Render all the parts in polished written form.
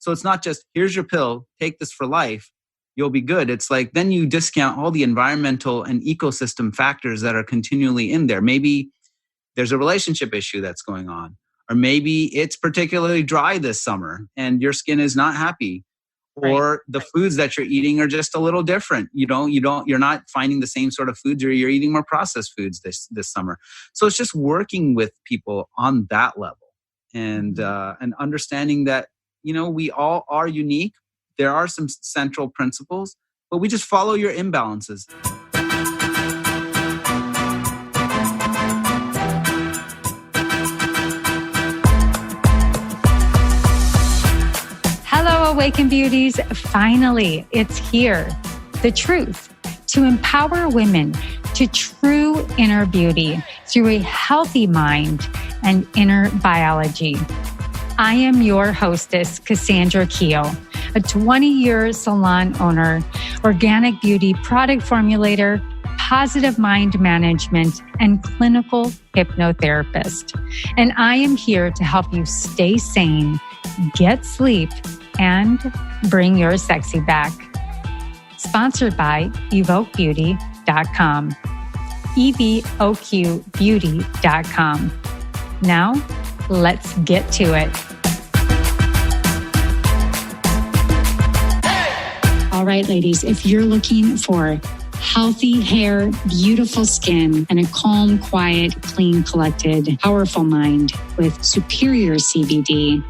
So it's not just, here's your pill, take this for life, you'll be good. It's like, then you discount all the environmental and ecosystem factors that are continually in there. Maybe there's a relationship issue that's going on, or maybe it's particularly dry this summer and your skin is not happy, or the foods that you're eating are just a little different. You're not finding the same sort of foods, or you're eating more processed foods this summer. So it's just working with people on that level and understanding that, we all are unique. There are some central principles, but we just follow your imbalances. Hello, Awaken Beauties. Finally, it's here. The truth to empower women to true inner beauty through a healthy mind and inner biology. I am your hostess, Cassandra Keogh, a 20-year salon owner, organic beauty product formulator, positive mind management, and clinical hypnotherapist. And I am here to help you stay sane, get sleep, and bring your sexy back. Sponsored by evokebeauty.com. evoqbeauty.com. Now, let's get to it. All right, ladies, if you're looking for healthy hair, beautiful skin, and a calm, quiet, clean, collected, powerful mind with superior CBD,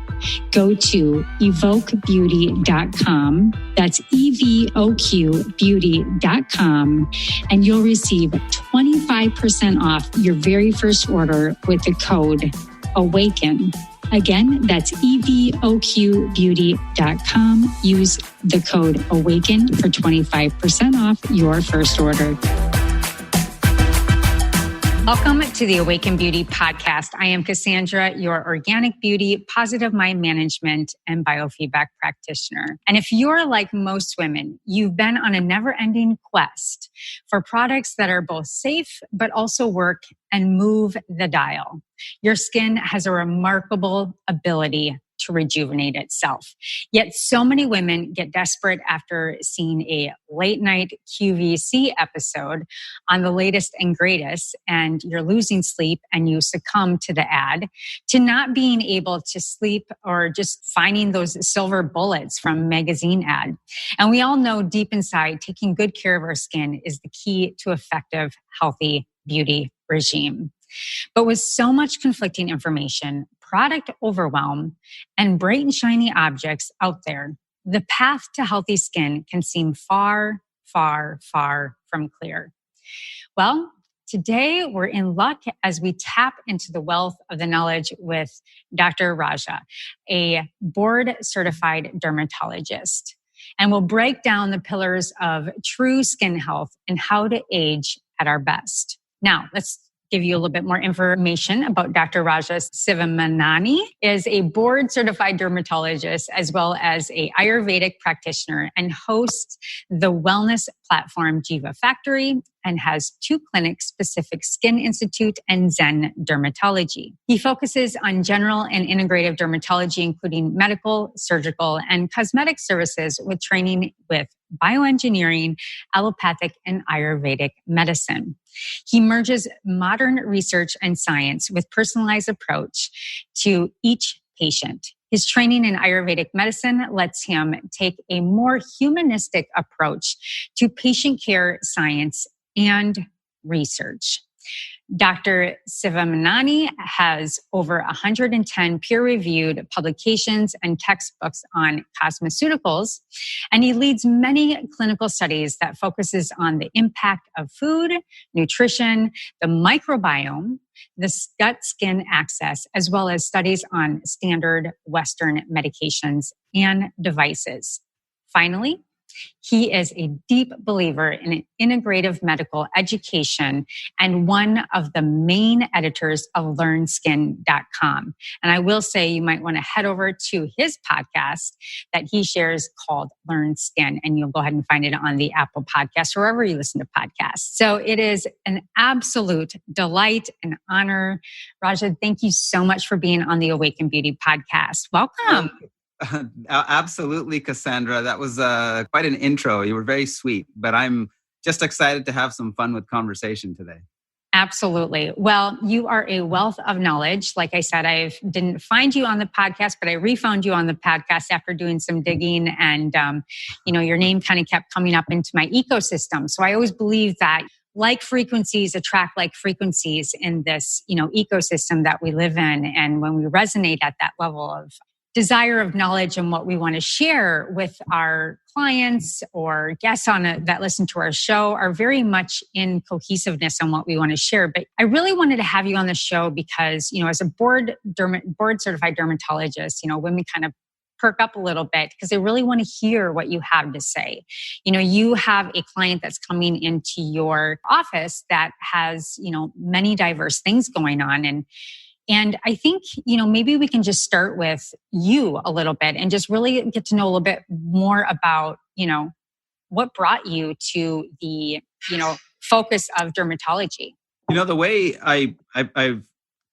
go to evokebeauty.com. That's evoqbeauty.com. And you'll receive 25% off your very first order with the code Awaken. Again, that's evoqbeauty.com. Use the code Awaken for 25% off your first order. Welcome to the Awaken Beauty Podcast. I am Cassandra, your organic beauty, positive mind management, and biofeedback practitioner. And if you're like most women, you've been on a never-ending quest for products that are both safe, but also work and move the dial. Your skin has a remarkable ability to rejuvenate itself. Yet so many women get desperate after seeing a late night QVC episode on the latest and greatest, and you're losing sleep and you succumb to the ad, to not being able to sleep or just finding those silver bullets from magazine ad. And we all know deep inside, taking good care of our skin is the key to effective, healthy beauty regime. But with so much conflicting information, product overwhelm, and bright and shiny objects out there, the path to healthy skin can seem far, far, far from clear. Well, today we're in luck as we tap into the wealth of the knowledge with Dr. Raja, a board-certified dermatologist. And we'll break down the pillars of true skin health and how to age at our best. Now, let's give you a little bit more information about Dr. Raja Sivamanani. Is a board-certified dermatologist as well as a Ayurvedic practitioner and hosts the wellness platform Jiva Factory and has 2 clinics, Specific Skin Institute and Zen Dermatology. He focuses on general and integrative dermatology, including medical, surgical, and cosmetic services with training with bioengineering, allopathic, and Ayurvedic medicine. He merges modern research and science with personalized approach to each patient. His training in Ayurvedic medicine lets him take a more humanistic approach to patient care, science, and research. Dr. Sivamanani has over 110 peer-reviewed publications and textbooks on cosmeceuticals, and he leads many clinical studies that focuses on the impact of food, nutrition, the microbiome, the gut-skin axis, as well as studies on standard Western medications and devices. Finally, he is a deep believer in integrative medical education and one of the main editors of LearnSkin.com. And I will say you might want to head over to his podcast that he shares called Learn Skin, and you'll go ahead and find it on the Apple Podcast or wherever you listen to podcasts. So it is an absolute delight and honor. Raja, thank you so much for being on the Awaken Beauty podcast. Welcome. Absolutely, Cassandra. That was quite an intro. You were very sweet, but I'm just excited to have some fun with conversation today. Absolutely. Well, you are a wealth of knowledge. Like I said, I didn't find you on the podcast, but I refound you on the podcast after doing some digging, and your name kind of kept coming up into my ecosystem. So I always believe that like frequencies attract like frequencies in this, ecosystem that we live in. And when we resonate at that level of desire of knowledge and what we want to share with our clients or guests that listen to our show are very much in cohesiveness on what we want to share. But I really wanted to have you on the show because, as a board certified dermatologist, women kind of perk up a little bit because they really want to hear what you have to say. You have a client that's coming into your office that has, many diverse things going on. And I think, maybe we can just start with you a little bit and just really get to know a little bit more about, what brought you to the, focus of dermatology. The way I've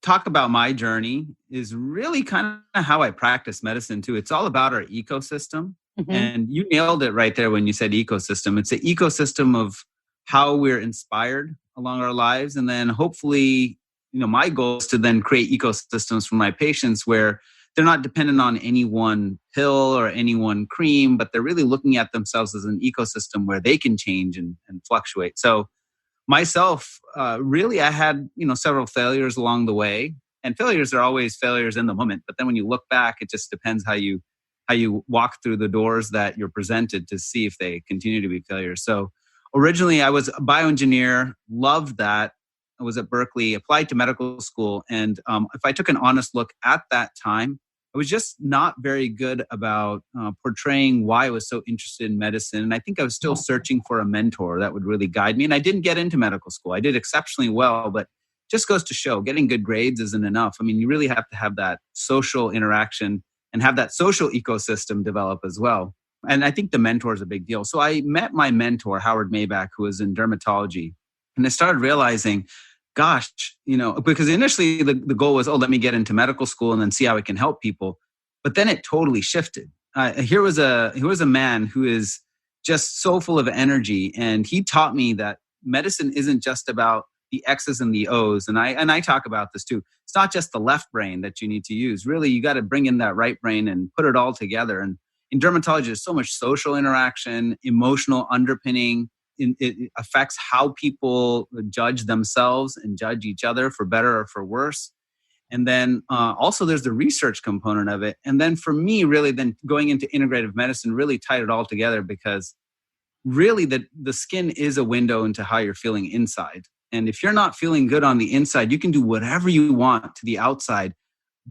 talked about my journey is really kind of how I practice medicine too. It's all about our ecosystem. Mm-hmm. And you nailed it right there when you said ecosystem. It's an ecosystem of how we're inspired along our lives. And then hopefully, my goal is to then create ecosystems for my patients where they're not dependent on any one pill or any one cream, but they're really looking at themselves as an ecosystem where they can change and fluctuate. So myself, really, I had, several failures along the way, and failures are always failures in the moment. But then when you look back, it just depends how you walk through the doors that you're presented to see if they continue to be failures. So originally I was a bioengineer, loved that. I was at Berkeley, applied to medical school. And if I took an honest look at that time, I was just not very good about portraying why I was so interested in medicine. And I think I was still searching for a mentor that would really guide me. And I didn't get into medical school. I did exceptionally well, but just goes to show getting good grades isn't enough. I mean, you really have to have that social interaction and have that social ecosystem develop as well. And I think the mentor is a big deal. So I met my mentor, Howard Maybach, who was in dermatology. And I started realizing, gosh, because initially the goal was, let me get into medical school and then see how I can help people. But then it totally shifted. Here was a man who is just so full of energy. And he taught me that medicine isn't just about the X's and the O's. And I talk about this too. It's not just the left brain that you need to use. Really, you got to bring in that right brain and put it all together. And in dermatology, there's so much social interaction, emotional underpinning. It affects how people judge themselves and judge each other for better or for worse. And then also there's the research component of it. And then for me, really then going into integrative medicine really tied it all together because really the skin is a window into how you're feeling inside. And if you're not feeling good on the inside, you can do whatever you want to the outside,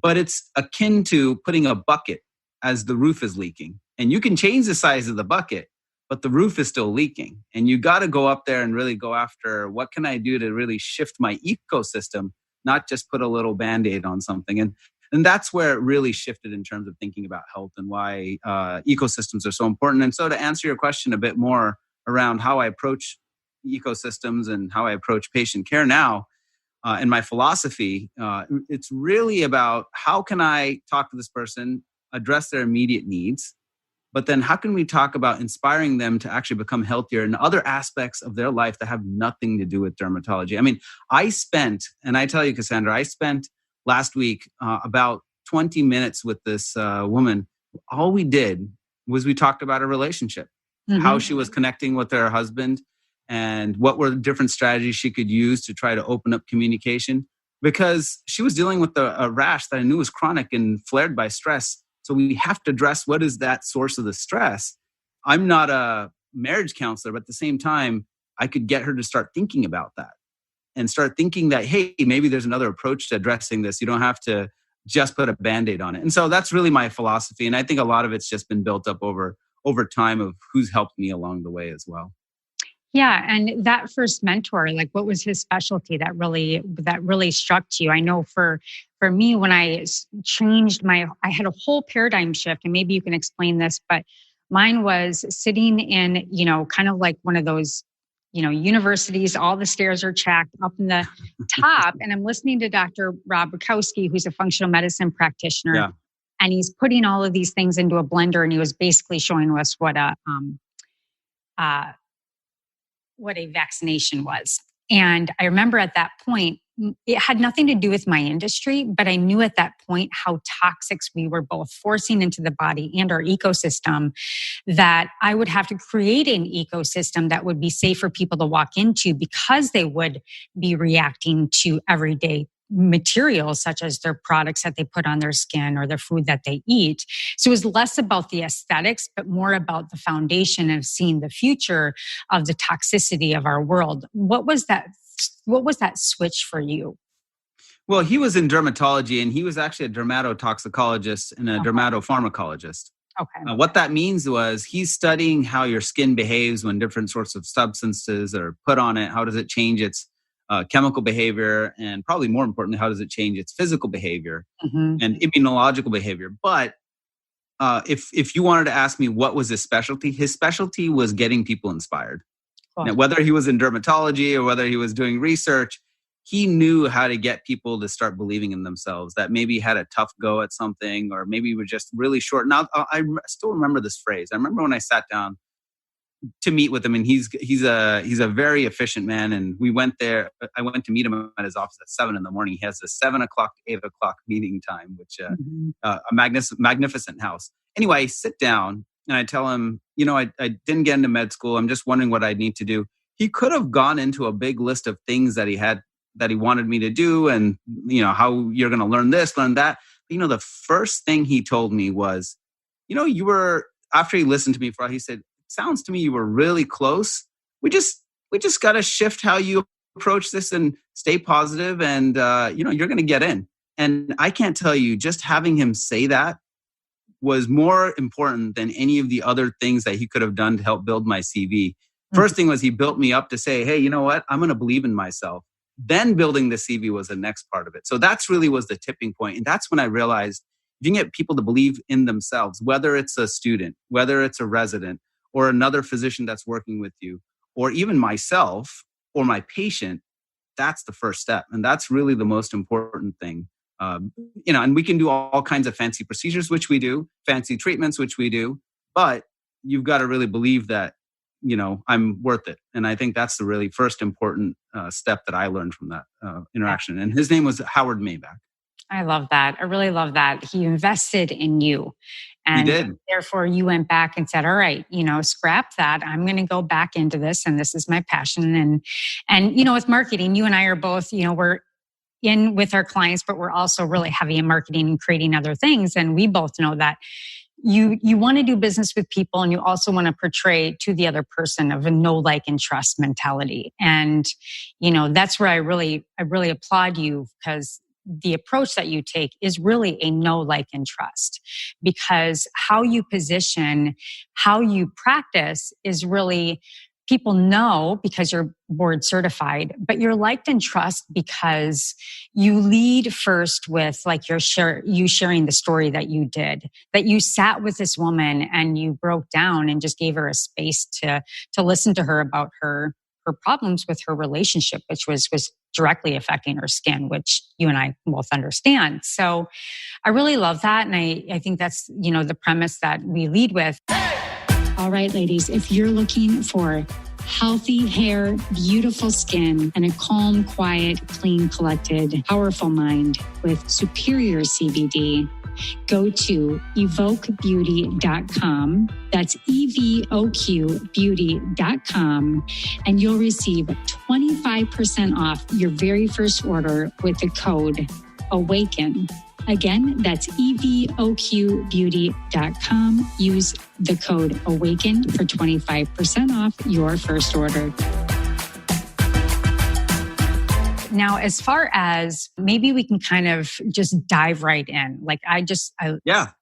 but it's akin to putting a bucket as the roof is leaking. And you can change the size of the bucket, but the roof is still leaking. And you got to go up there and really go after what can I do to really shift my ecosystem, not just put a little Band-Aid on something. And that's where it really shifted in terms of thinking about health and why ecosystems are so important. And so to answer your question a bit more around how I approach ecosystems and how I approach patient care now, and my philosophy, it's really about how can I talk to this person, address their immediate needs, but then how can we talk about inspiring them to actually become healthier in other aspects of their life that have nothing to do with dermatology? I mean, and I tell you, Cassandra, I spent last week about 20 minutes with this woman. All we did was we talked about a relationship, how she was connecting with her husband and what were the different strategies she could use to try to open up communication, because she was dealing with a rash that I knew was chronic and flared by stress. So we have to address what is that source of the stress. I'm not a marriage counselor, but at the same time, I could get her to start thinking about that and start thinking that, hey, maybe there's another approach to addressing this. You don't have to just put a Band-Aid on it. And so that's really my philosophy. And I think a lot of it's just been built up over time of who's helped me along the way as well. Yeah. And that first mentor, like what was his specialty that really struck you? I know for me, when I changed I had a whole paradigm shift, and maybe you can explain this, but mine was sitting in, kind of like one of those, universities, all the stairs are checked up in the top. And I'm listening to Dr. Rob Bukowski, who's a functional medicine practitioner. Yeah. and he's putting all of these things into a blender, and he was basically showing us uh, what a vaccination was. And I remember at that point, it had nothing to do with my industry, but I knew at that point how toxics we were both forcing into the body and our ecosystem, that I would have to create an ecosystem that would be safe for people to walk into, because they would be reacting to everyday materials such as their products that they put on their skin or their food that they eat. So it was less about the aesthetics, but more about the foundation of seeing the future of the toxicity of our world. What was that switch for you? Well, he was in dermatology, and he was actually a dermatotoxicologist and a Okay. dermatopharmacologist. Okay. What that means was he's studying how your skin behaves when different sorts of substances are put on it. How does it change its chemical behavior? And probably more importantly, how does it change its physical behavior and immunological behavior? But if you wanted to ask me what was his specialty was getting people inspired. Cool. Now, whether he was in dermatology or whether he was doing research, he knew how to get people to start believing in themselves, that maybe had a tough go at something, or maybe were just really short. Now, I still remember this phrase. I remember when I sat down to meet with him, and he's a very efficient man. And we went there. I went to meet him at his office at 7 a.m. He has a 7 o'clock, 8 o'clock meeting time, which a magnificent house. Anyway, I sit down and I tell him, I didn't get into med school. I'm just wondering what I need to do. He could have gone into a big list of things that he wanted me to do, and how you're going to learn this, learn that. But, the first thing he told me was, you were, after he listened to me for a while, he said, sounds to me you were really close. We just got to shift how you approach this and stay positive, and you're going to get in. And I can't tell you, just having him say that was more important than any of the other things that he could have done to help build my CV. First thing was he built me up to say, hey, you know what? I'm going to believe in myself. Then building the CV was the next part of it. So that's really was the tipping point. And that's when I realized you can get people to believe in themselves, whether it's a student, whether it's a resident, or another physician that's working with you, or even myself or my patient. That's the first step. And that's really the most important thing. And we can do all kinds of fancy procedures, which we do, fancy treatments, which we do, but you've got to really believe that, I'm worth it. And I think that's the really first important step that I learned from that interaction. And his name was Howard Maybach. I love that. I really love that. He invested in you. And he did. Therefore, you went back and said, all right, scrap that. I'm going to go back into this. And this is my passion. And with marketing, you and I are both, we're in with our clients, but we're also really heavy in marketing and creating other things. And we both know that you want to do business with people, and you also want to portray to the other person of a know, like, and trust mentality. And, that's where I really applaud you, because the approach that you take is really a know, like, and trust, because how you position, how you practice is really, people know because you're board certified, but you're liked and trust because you lead first with like you sharing the story that you did, that you sat with this woman and you broke down and just gave her a space to listen to her about her problems with her relationship, which was directly affecting her skin, which you and I both understand. So I really love that. And I think that's, the premise that we lead with. All right, ladies, if you're looking for healthy hair, beautiful skin, and a calm, quiet, clean, collected, powerful mind with superior CBD, go to evoquebeauty.com. That's EVOQbeauty.com. And you'll receive 25% off your very first order with the code AWAKEN. Again, that's EVOQbeauty.com. Use the code AWAKEN for 25% off your first order. Now, as far as maybe we can kind of just dive right in. Like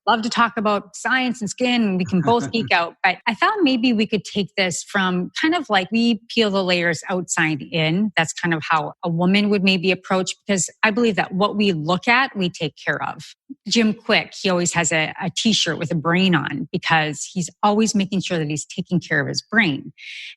love to talk about science and skin, and we can both geek out. But I thought maybe we could take this from kind of like we peel the layers outside in. That's kind of how a woman would maybe approach, because I believe that what we look at, we take care of. Jim Quick, he always has a t-shirt with a brain on because he's always making sure that he's taking care of his brain.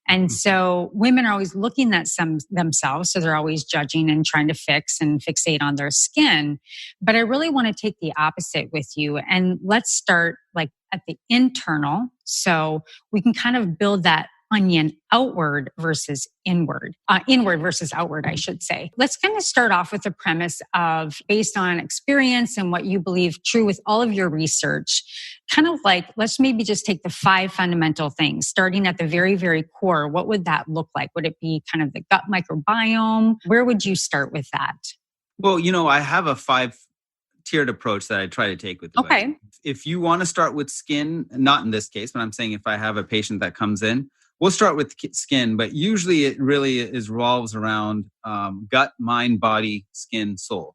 And so women are always looking at themselves. So they're always judging and trying to fix and fixate on their skin. But I really want to take the opposite with you. And let's start like at the internal. So we can kind of build that onion outward versus inward versus outward, I should say. Let's kind of start off with the premise of, based on experience and what you believe true with all of your research, kind of like, let's maybe just take the 5 fundamental things, starting at the very, very core. What would that look like? Would it be kind of the gut microbiome? Where would you start with that? Well, I have a 5-tiered approach that I try to take with you. Okay. If you want to start with skin, not in this case, but I'm saying if I have a patient that comes in, we'll start with skin, but usually it really revolves around gut, mind, body, skin, soul.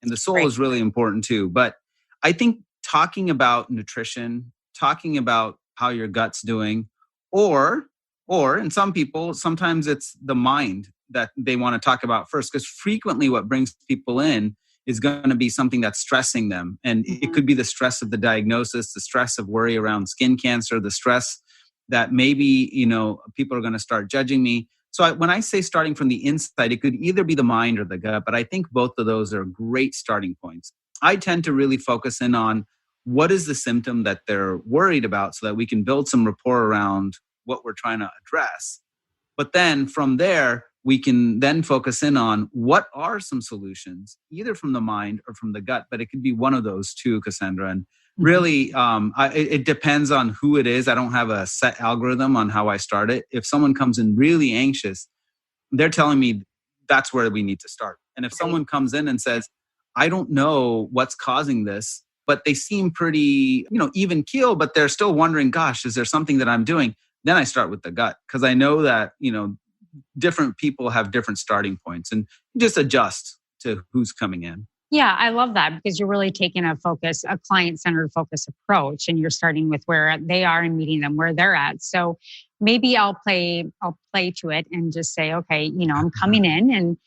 And the soul is really important too. But I think talking about nutrition, talking about how your gut's doing, or in some people, sometimes it's the mind that they want to talk about first, because frequently what brings people in is going to be something that's stressing them. And it could be the stress of the diagnosis, the stress of worry around skin cancer, the stress that maybe, people are going to start judging me. So when I say starting from the inside, it could either be the mind or the gut, but I think both of those are great starting points. I tend to really focus in on what is the symptom that they're worried about so that we can build some rapport around what we're trying to address. But then from there, we can then focus in on what are some solutions, either from the mind or from the gut, but it could be one of those two, Cassandra. And really, it depends on who it is. I don't have a set algorithm on how I start it. If someone comes in really anxious, they're telling me that's where we need to start. And if someone comes in and says, I don't know what's causing this, but they seem pretty, even keel, but they're still wondering, gosh, is there something that I'm doing? Then I start with the gut, because I know that, different people have different starting points, and just adjust to who's coming in. Yeah, I love that, because you're really taking a client-centered focus approach, and you're starting with where they are and meeting them where they're at. So maybe I'll play to it and just say, okay, I'm coming in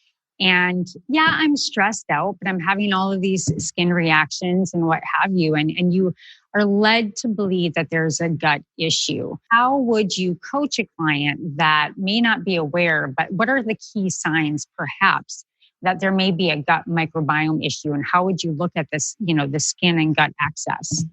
and yeah, I'm stressed out, but I'm having all of these skin reactions and what have you. And you are led to believe that there's a gut issue. How would you coach a client that may not be aware, but what are the key signs perhaps that there may be a gut microbiome issue? And how would you look at this, the skin and gut axis?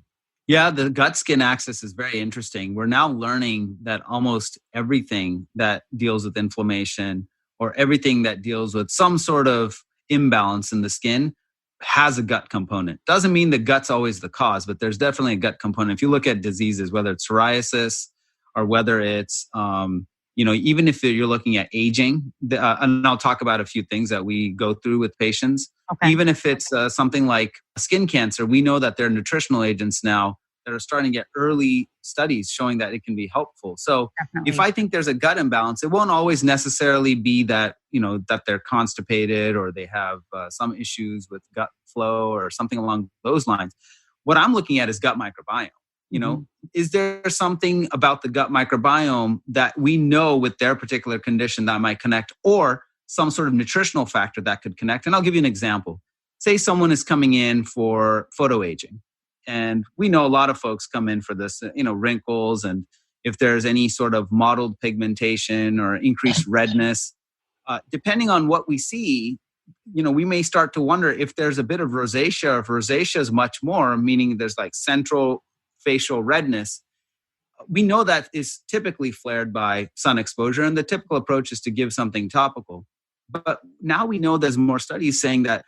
Yeah, the gut skin axis is very interesting. We're now learning that almost everything that deals with inflammation or everything that deals with some sort of imbalance in the skin has a gut component. Doesn't mean the gut's always the cause, but there's definitely a gut component. If you look at diseases, whether it's psoriasis or whether it's, even if you're looking at aging, and I'll talk about a few things that we go through with patients. Okay. Even if it's something like skin cancer, we know that there are nutritional agents now that are starting to get early studies showing that it can be helpful. So definitely. If I think there's a gut imbalance, it won't always necessarily be that, that they're constipated or they have some issues with gut flow or something along those lines. What I'm looking at is gut microbiome. Is there something about the gut microbiome that we know with their particular condition that might connect, or some sort of nutritional factor that could connect? And I'll give you an example. Say someone is coming in for photoaging. And we know a lot of folks come in for this, wrinkles, and if there's any sort of mottled pigmentation or increased redness, depending on what we see, we may start to wonder if there's a bit of rosacea, or if rosacea is much more, meaning there's like central facial redness. We know that is typically flared by sun exposure, and the typical approach is to give something topical. But now we know there's more studies saying that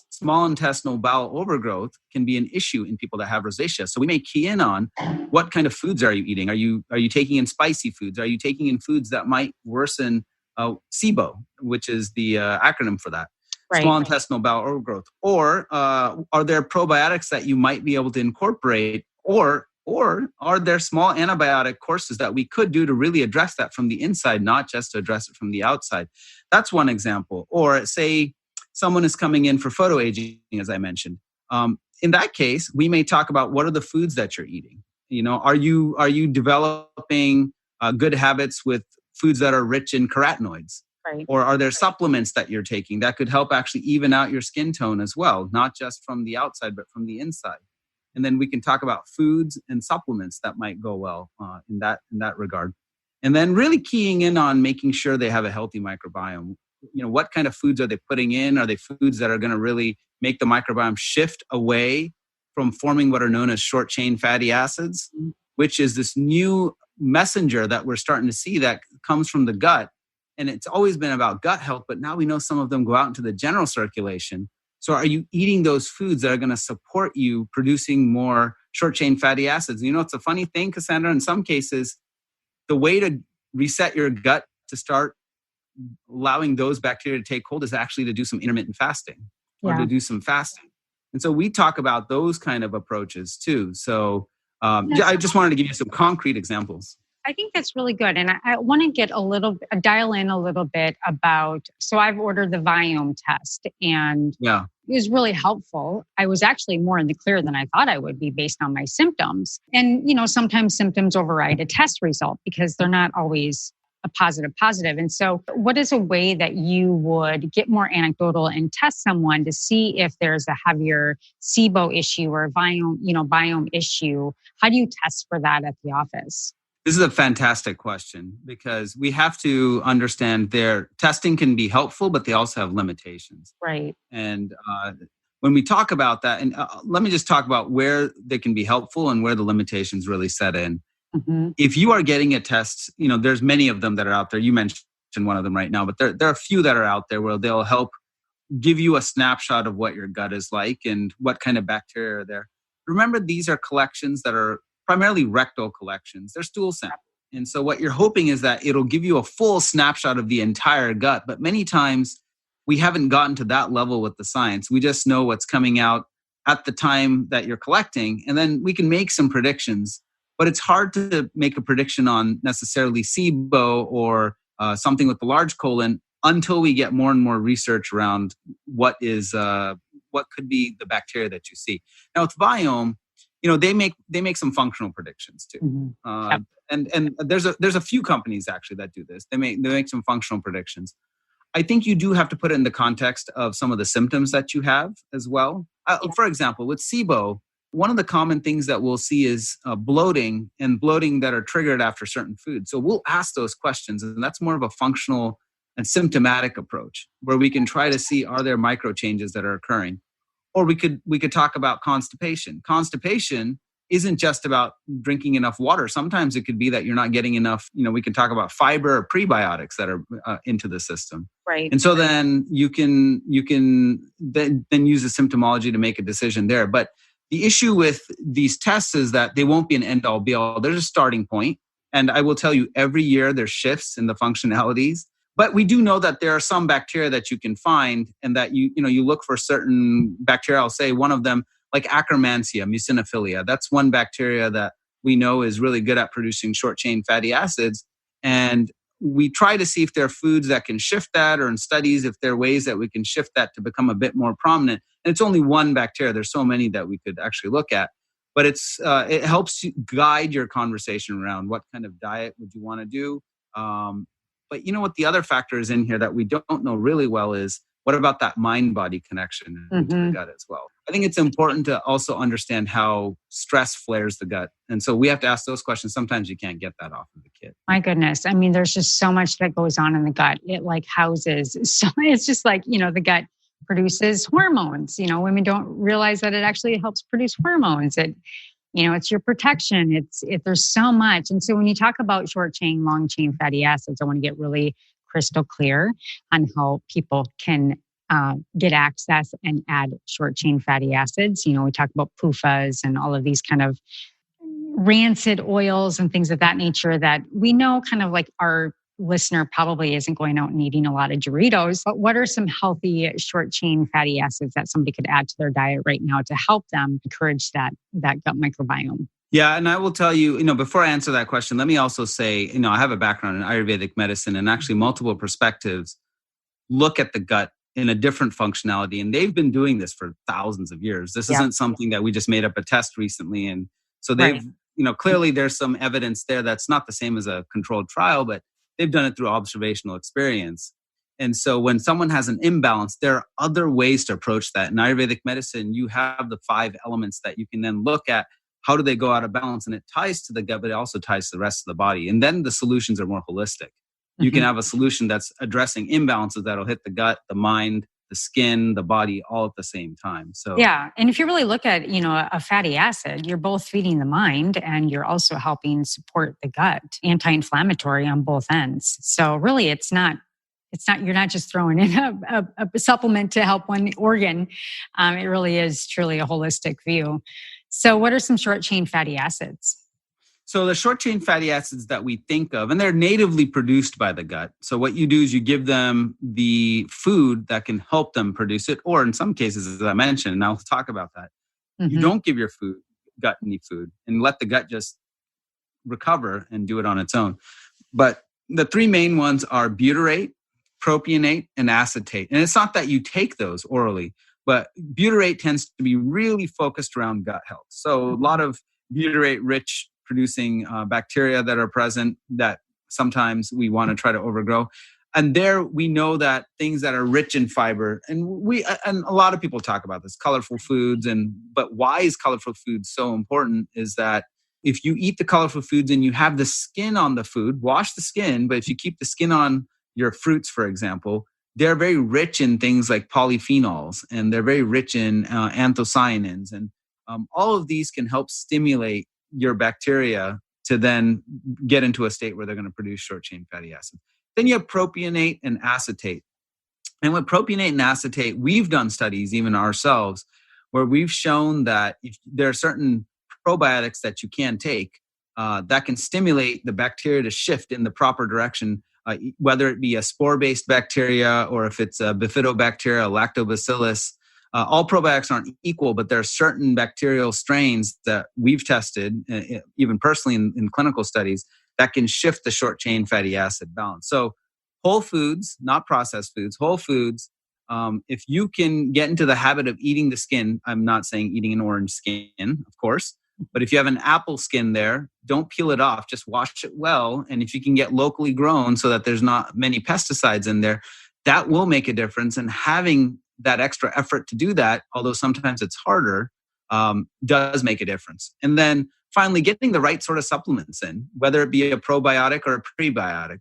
small intestinal bowel overgrowth can be an issue in people that have rosacea. So we may key in on what kind of foods are you eating? Are you taking in spicy foods? Are you taking in foods that might worsen SIBO, which is the acronym for that? Right. Small intestinal bowel overgrowth. Or are there probiotics that you might be able to incorporate? Or are there small antibiotic courses that we could do to really address that from the inside, not just to address it from the outside? That's one example. Or say someone is coming in for photoaging, as I mentioned. in that case, we may talk about what are the foods that you're eating. Are you developing good habits with foods that are rich in carotenoids? Right. Or are there supplements that you're taking that could help actually even out your skin tone as well, not just from the outside, but from the inside? And then we can talk about foods and supplements that might go well in that regard. And then really keying in on making sure they have a healthy microbiome. What kind of foods are they putting in? Are they foods that are going to really make the microbiome shift away from forming what are known as short chain fatty acids, which is this new messenger that we're starting to see that comes from the gut. And it's always been about gut health, but now we know some of them go out into the general circulation. So are you eating those foods that are going to support you producing more short chain fatty acids? It's a funny thing, Cassandra, in some cases, the way to reset your gut to start allowing those bacteria to take hold is actually to do some intermittent fasting or to do some fasting. And so we talk about those kind of approaches too. So I just wanted to give you some concrete examples. I think that's really good. And I want to get dial in a little bit about, so I've ordered the Viome test and it was really helpful. I was actually more in the clear than I thought I would be based on my symptoms. And, sometimes symptoms override a test result because they're not always a positive. And so what is a way that you would get more anecdotal and test someone to see if there's a heavier SIBO issue or biome issue? How do you test for that at the office? This is a fantastic question because we have to understand their testing can be helpful, but they also have limitations. Right. And when we talk about that, and let me just talk about where they can be helpful and where the limitations really set in. Mm-hmm. If you are getting a test, there's many of them that are out there. You mentioned one of them right now, but there are a few that are out there where they'll help give you a snapshot of what your gut is like and what kind of bacteria are there. Remember, these are collections that are primarily rectal collections. They're stool samples. And so what you're hoping is that it'll give you a full snapshot of the entire gut. But many times we haven't gotten to that level with the science. We just know what's coming out at the time that you're collecting. And then we can make some predictions. But it's hard to make a prediction on necessarily SIBO or something with the large colon until we get more and more research around what could be the bacteria that you see. Now with Viome, they make some functional predictions too. Mm-hmm. And there's a few companies actually that do this. They make some functional predictions. I think you do have to put it in the context of some of the symptoms that you have as well. For example, with SIBO, one of the common things that we'll see is bloating that are triggered after certain foods. So we'll ask those questions, and that's more of a functional and symptomatic approach where we can try to see, are there micro changes that are occurring? Or we could talk about constipation. Constipation isn't just about drinking enough water. Sometimes it could be that you're not getting enough, we can talk about fiber or prebiotics that are into the system. Right. And so then you can then use the symptomology to make a decision there. But the issue with these tests is that they won't be an end all be all. There's a starting point. And I will tell you, every year there's shifts in the functionalities. But we do know that there are some bacteria that you can find and that you look for certain bacteria. I'll say one of them, like Akkermansia muciniphila. That's one bacteria that we know is really good at producing short chain fatty acids. And we try to see if there are foods that can shift that, or in studies, if there are ways that we can shift that to become a bit more prominent. And it's only one bacteria. There's so many that we could actually look at. But it helps you guide your conversation around what kind of diet would you want to do. But what the other factor is in here that we don't know really well is, what about that mind-body connection into the gut as well? I think it's important to also understand how stress flares the gut. And so we have to ask those questions. Sometimes you can't get that off of the kid. My goodness. I mean, there's just so much that goes on in the gut. It houses. So it's just the gut produces hormones. Women don't realize that it actually helps produce hormones. It's your protection. There's so much. And so when you talk about short chain, long chain fatty acids, I want to get really crystal clear on how people can get access and add short chain fatty acids. We talk about PUFAs and all of these kind of rancid oils and things of that nature that we know kind of like our listener probably isn't going out and eating a lot of Doritos, but what are some healthy short chain fatty acids that somebody could add to their diet right now to help them encourage that gut microbiome? Yeah, and I will tell you, before I answer that question, let me also say, I have a background in Ayurvedic medicine, and actually multiple perspectives look at the gut in a different functionality. And they've been doing this for thousands of years. This isn't something that we just made up a test recently. And so they've, clearly there's some evidence there that's not the same as a controlled trial, but they've done it through observational experience. And so when someone has an imbalance, there are other ways to approach that. In Ayurvedic medicine, you have the 5 elements that you can then look at. How do they go out of balance? And it ties to the gut, but it also ties to the rest of the body. And then the solutions are more holistic. You can have a solution that's addressing imbalances that'll hit the gut, the mind, the skin, the body, all at the same time. So yeah. And if you really look at, a fatty acid, you're both feeding the mind and you're also helping support the gut, anti-inflammatory on both ends. So really you're not just throwing in a supplement to help one organ. It really is truly a holistic view. So what are some short chain fatty acids? So the short chain fatty acids that we think of, and they're natively produced by the gut. So what you do is you give them the food that can help them produce it, or in some cases, as I mentioned, and I'll talk about that, you don't give your gut any food and let the gut just recover and do it on its own. But the 3 main ones are butyrate, propionate, and acetate. And it's not that you take those orally, but butyrate tends to be really focused around gut health. So a lot of butyrate-rich producing bacteria that are present that sometimes we want to try to overgrow. And there we know that things that are rich in fiber, and a lot of people talk about this, colorful foods, but why is colorful food so important is that if you eat the colorful foods and you have the skin on the food, wash the skin, but if you keep the skin on your fruits, for example, they're very rich in things like polyphenols, and they're very rich in anthocyanins. And all of these can help stimulate your bacteria to then get into a state where they're going to produce short-chain fatty acids. Then you have propionate and acetate. And with propionate and acetate, we've done studies, even ourselves, where we've shown that there are certain probiotics that you can take that can stimulate the bacteria to shift in the proper direction, whether it be a spore-based bacteria or if it's a bifidobacteria, lactobacillus. All probiotics aren't equal, but there are certain bacterial strains that we've tested, even personally in clinical studies, that can shift the short-chain fatty acid balance. So whole foods, not processed foods, whole foods, if you can get into the habit of eating the skin, I'm not saying eating an orange skin, of course, but if you have an apple skin there, don't peel it off, just wash it well. And if you can get locally grown so that there's not many pesticides in there, that will make a difference. And having that extra effort to do that, although sometimes it's harder, does make a difference. And then finally, getting the right sort of supplements in, whether it be a probiotic or a prebiotic.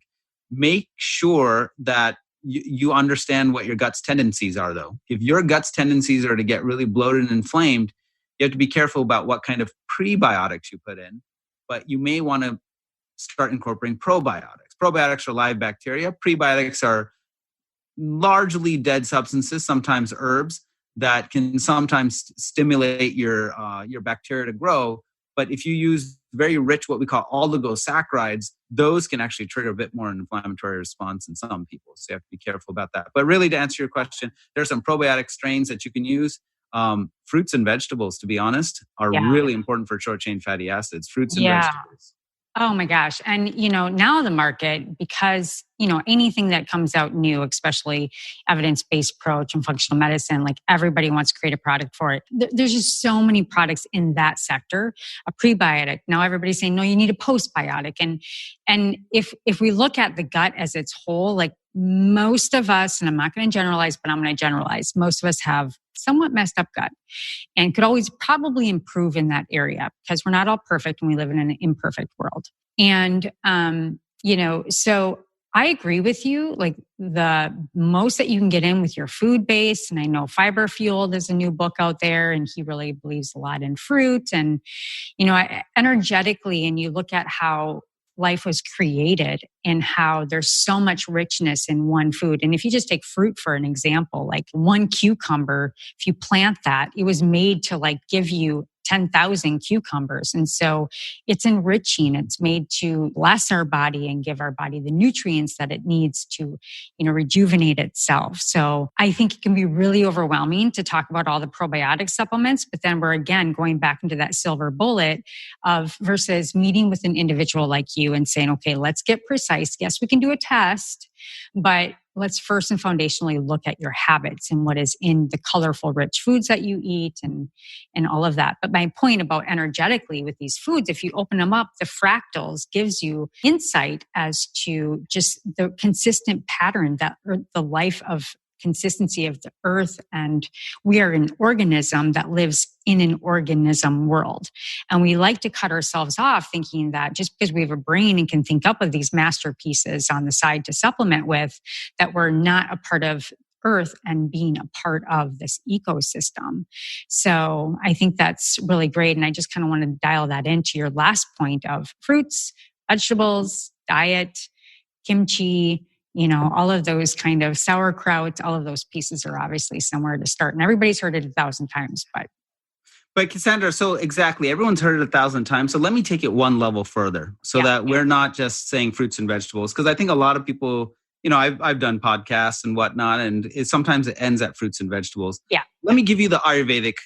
Make sure that you understand what your gut's tendencies are, though. If your gut's tendencies are to get really bloated and inflamed, you have to be careful about what kind of prebiotics you put in. But you may want to start incorporating probiotics. Probiotics are live bacteria. Prebiotics are largely dead substances, sometimes herbs, that can sometimes stimulate your bacteria to grow. But if you use very rich, what we call oligosaccharides, those can actually trigger a bit more an inflammatory response in some people. So you have to be careful about that. But really, to answer your question, there are some probiotic strains that you can use. Fruits and vegetables, to be honest, are really important for short-chain fatty acids. Fruits and vegetables. Oh my gosh. And, now the market, because, anything that comes out new, especially evidence-based approach and functional medicine, like everybody wants to create a product for it. There's just so many products in that sector. A prebiotic. Now everybody's saying, no, you need a postbiotic. And if we look at the gut as its whole, like most of us, and I'm not going to generalize, but I'm going to generalize, most of us have somewhat messed up gut and could always probably improve in that area because we're not all perfect and we live in an imperfect world. And, so I agree with you, like the most that you can get in with your food base. And I know Fiber Fueled is a new book out there and he really believes a lot in fruit and, energetically, and you look at how life was created and how there's so much richness in one food. And if you just take fruit for an example, like one cucumber, if you plant that, it was made to like give you 10,000 cucumbers. And so it's enriching. It's made to bless our body and give our body the nutrients that it needs to, rejuvenate itself. So I think it can be really overwhelming to talk about all the probiotic supplements, but then we're again going back into that silver bullet of versus meeting with an individual like you and saying, okay, let's get precise. Yes, we can do a test, but let's first and foundationally look at your habits and what is in the colorful, rich foods that you eat and all of that. But my point about energetically with these foods, if you open them up, the fractals gives you insight as to just the consistent pattern that or the life of consistency of the earth. And we are an organism that lives in an organism world. And we like to cut ourselves off thinking that just because we have a brain and can think up of these masterpieces on the side to supplement with, that we're not a part of earth and being a part of this ecosystem. So I think that's really great. And I just kind of want to dial that into your last point of fruits, vegetables, diet, kimchi, all of those kind of sauerkraut, all of those pieces are obviously somewhere to start. And everybody's heard it 1,000 times, But Cassandra, so exactly, everyone's heard it 1,000 times. So let me take it one level further so that we're not just saying fruits and vegetables. Because I think a lot of people, I've done podcasts and whatnot, and sometimes it ends at fruits and vegetables. Yeah. Let me give you the Ayurvedic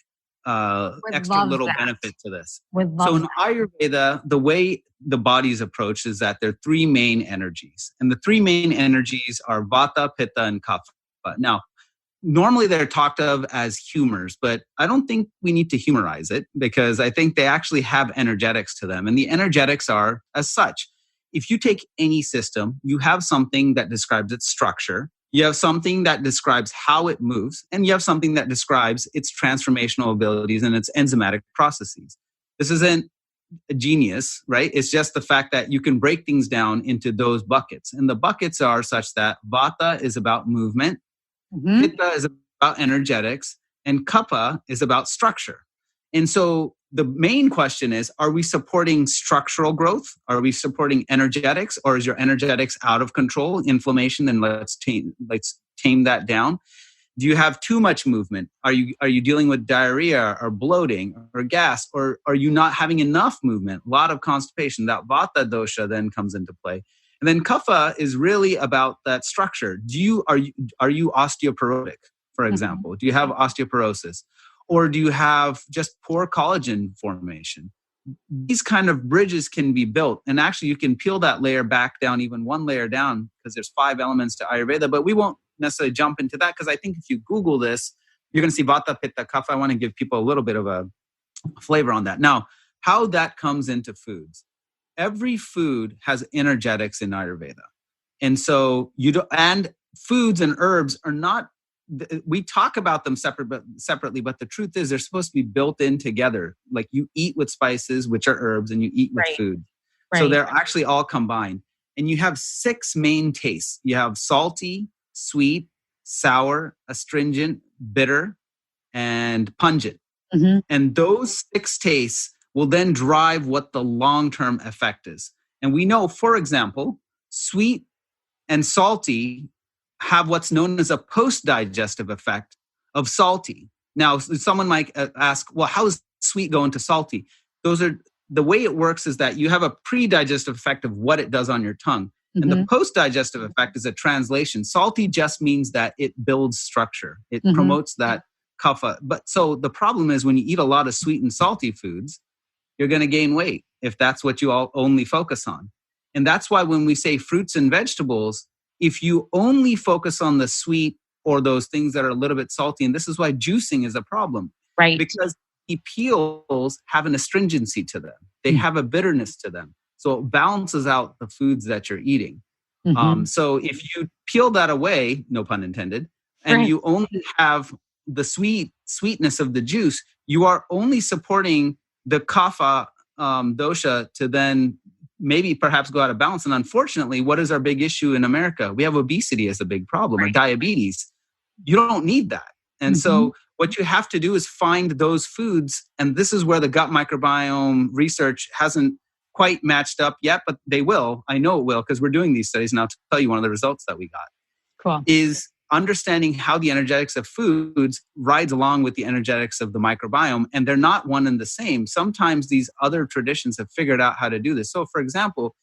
extra little benefit to this. So in Ayurveda, the way the body's approached is that there are three main energies. And the three main energies are Vata, Pitta, and Kapha. Now, normally they're talked of as humors, but I don't think we need to humorize it because I think they actually have energetics to them. And the energetics are as such. If you take any system, you have something that describes its structure, you have something that describes how it moves, and you have something that describes its transformational abilities and its enzymatic processes. This isn't a genius, right? It's just the fact that you can break things down into those buckets. And the buckets are such that Vata is about movement, Pitta is about energetics, and Kapha is about structure. And so the main question is, are we supporting structural growth? Are we supporting energetics? Or is your energetics out of control, inflammation, and let's tame that down? Do you have too much movement? Are you dealing with diarrhea or bloating or gas? Or are you not having enough movement? A lot of constipation. That Vata dosha then comes into play. And then Kapha is really about that structure. Are you osteoporotic, for example? Do you have osteoporosis? Or do you have just poor collagen formation? These kind of bridges can be built. And actually, you can peel that layer back down, even one layer down, because there's 5 elements to Ayurveda. But we won't necessarily jump into that because I think if you Google this, you're going to see Vata, Pitta, Kapha. I want to give people a little bit of a flavor on that. Now, how that comes into foods. Every food has energetics in Ayurveda. And so and foods and herbs are not, we talk about them separately, but the truth is they're supposed to be built in together. Like you eat with spices, which are herbs, and you eat with food. Right. So they're actually all combined. And you have 6 main tastes. You have salty, sweet, sour, astringent, bitter, and pungent. And those 6 tastes will then drive what the long-term effect is. And we know, for example, sweet and salty have what's known as a post-digestive effect of salty. Now, someone might ask, well, how does sweet go into salty? The way it works is that you have a pre-digestive effect of what it does on your tongue. And the post-digestive effect is a translation. Salty just means that it builds structure. It promotes that kapha. But so the problem is when you eat a lot of sweet and salty foods, you're going to gain weight if that's what you all only focus on. And that's why when we say fruits and vegetables, if you only focus on the sweet or those things that are a little bit salty, and this is why juicing is a problem. Right. Because the peels have an astringency to them. They have a bitterness to them. So it balances out the foods that you're eating. So if you peel that away, no pun intended, and you only have the sweetness of the juice, you are only supporting the kapha dosha to then maybe perhaps go out of balance. And unfortunately, what is our big issue in America? We have obesity as a big problem, or diabetes. You don't need that. And so what you have to do is find those foods. And this is where the gut microbiome research hasn't quite matched up yet, but they will. I know it will because we're doing these studies. And I'll tell you one of the results that we got. Cool. Is understanding how the energetics of foods rides along with the energetics of the microbiome, and they're not one and the same. Sometimes these other traditions have figured out how to do this. So for example,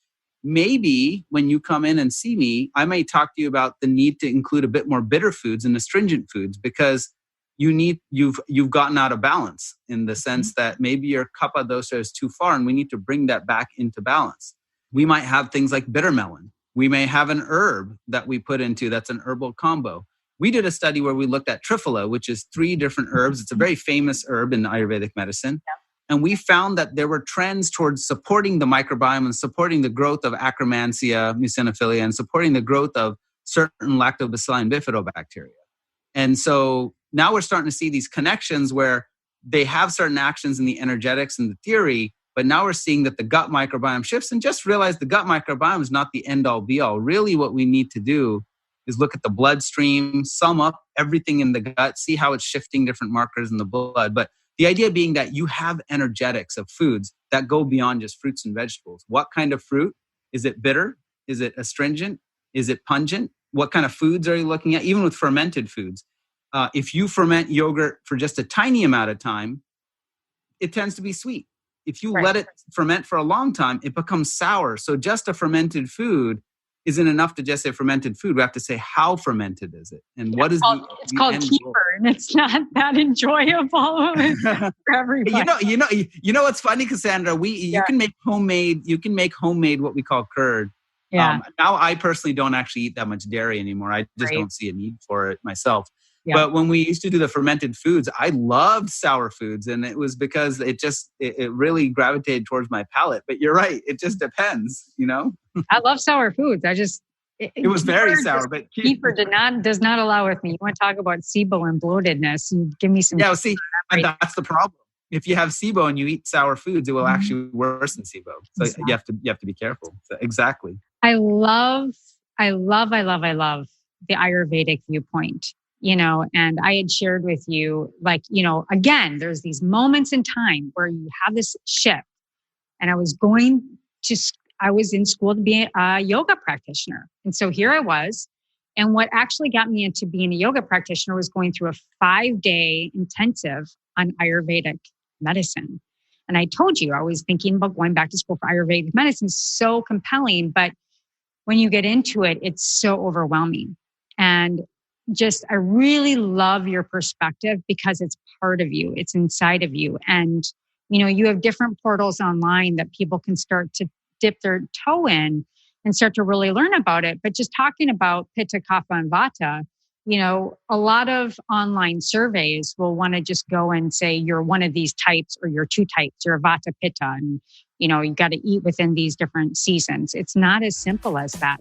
maybe when you come in and see me, I may talk to you about the need to include a bit more bitter foods and astringent foods because you've gotten out of balance in the sense that maybe your kapha dosha is too far and we need to bring that back into balance. We might have things like bitter melon. We may have an herb that we put into that's an herbal combo. We did a study where we looked at triphala, which is 3 different herbs. It's a very famous herb in Ayurvedic medicine. And we found that there were trends towards supporting the microbiome and supporting the growth of Akkermansia muciniphila and supporting the growth of certain lactobacilli bifidobacteria. And so now we're starting to see these connections where they have certain actions in the energetics and the theory, but now we're seeing that the gut microbiome shifts, and just realize the gut microbiome is not the end all be all. Really what we need to do is look at the bloodstream, sum up everything in the gut, see how it's shifting different markers in the blood. But the idea being that you have energetics of foods that go beyond just fruits and vegetables. What kind of fruit? Is it bitter? Is it astringent? Is it pungent? What kind of foods are you looking at? Even with fermented foods. If you ferment yogurt for just a tiny amount of time, it tends to be sweet. If you let it ferment for a long time, it becomes sour. So just a fermented food isn't enough to just say fermented food. We have to say how fermented is it, and what is it's called kefir, and it's not that enjoyable for everybody. You know what's funny, Cassandra? You can make homemade what we call curd. Yeah. Now I personally don't actually eat that much dairy anymore. I just don't see a need for it myself. Yeah. But when we used to do the fermented foods, I loved sour foods, and it was because it really gravitated towards my palate. But you're right; it just depends, I love sour foods. It was very sour, but kefir does not allow with me. You want to talk about SIBO and bloatedness? You give me some. Yeah, see, and that's the problem. If you have SIBO and you eat sour foods, it will actually worsen SIBO. So you have to be careful. So, exactly. I love the Ayurvedic viewpoint. And I had shared with you, again, there's these moments in time where you have this shift. And I was in school to be a yoga practitioner. And so here I was. And what actually got me into being a yoga practitioner was going through a 5-day intensive on Ayurvedic medicine. And I told you, I was thinking about going back to school for Ayurvedic medicine. So compelling. But when you get into it, it's so overwhelming. And I really love your perspective because it's part of you. It's inside of you. And, you have different portals online that people can start to dip their toe in and start to really learn about it. But just talking about Pitta, Kapha, and Vata, a lot of online surveys will want to just go and say you're one of these types or you're 2 types, you're a Vata, Pitta, and you got to eat within these different seasons. It's not as simple as that.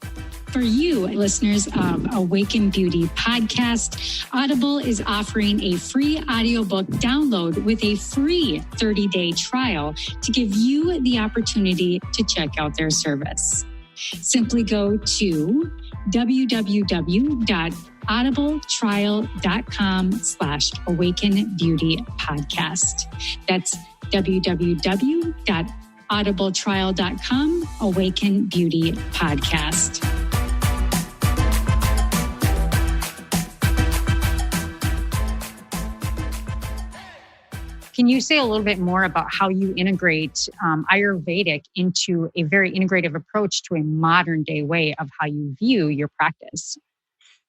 For you, listeners of Awaken Beauty podcast, Audible is offering a free audiobook download with a free 30-day trial to give you the opportunity to check out their service. Simply go to www.audibletrial.com/Awaken Beauty podcast. That's www.audibletrial.com Awaken Beauty podcast. Can you say a little bit more about how you integrate Ayurvedic into a very integrative approach to a modern day way of how you view your practice?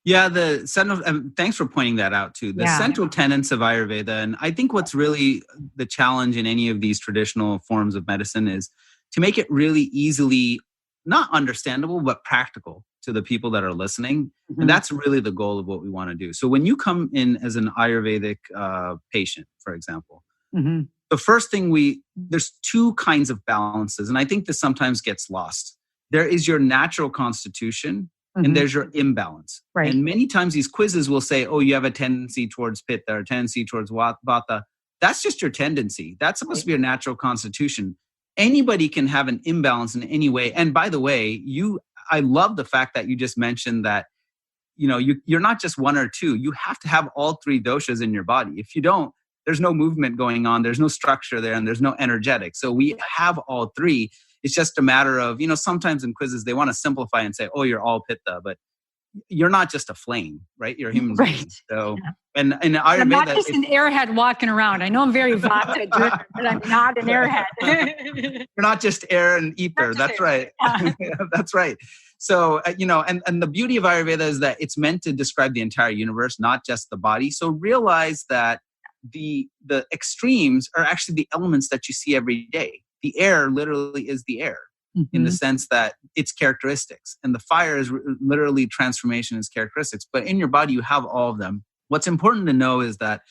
Yeah, thanks for pointing that out too. The central tenets of Ayurveda, and I think what's really the challenge in any of these traditional forms of medicine is to make it really easily, not understandable, but practical to the people that are listening. Mm-hmm. And that's really the goal of what we want to do. So when you come in as an Ayurvedic patient, for example, mm-hmm. the first thing there's 2 kinds of balances. And I think this sometimes gets lost. There is your natural constitution, mm-hmm. and there's your imbalance. Right. And many times these quizzes will say, oh, you have a tendency towards Pitta or a tendency towards Vata. That's just your tendency. That's supposed to be your natural constitution. Anybody can have an imbalance in any way. And by the way, I love the fact that you just mentioned that, you're not just 1 or 2. You have to have all 3 doshas in your body. If you don't, there's no movement going on. There's no structure there, and there's no energetic. So we have all 3. It's just a matter of, sometimes in quizzes, they want to simplify and say, oh, you're all Pitta, but you're not just a flame, right? You're a human being. So, and Ayurveda, I'm not just an airhead walking around. I know I'm very Vata driven, but I'm not an airhead. You're not just air and ether. That's right. That's right. So, and the beauty of Ayurveda is that it's meant to describe the entire universe, not just the body. So realize that the extremes are actually the elements that you see every day. The air literally is the air. in the Mm-hmm. sense that it's characteristics. And the fire is literally transformation is characteristics. But in your body, you have all of them. What's important to know is that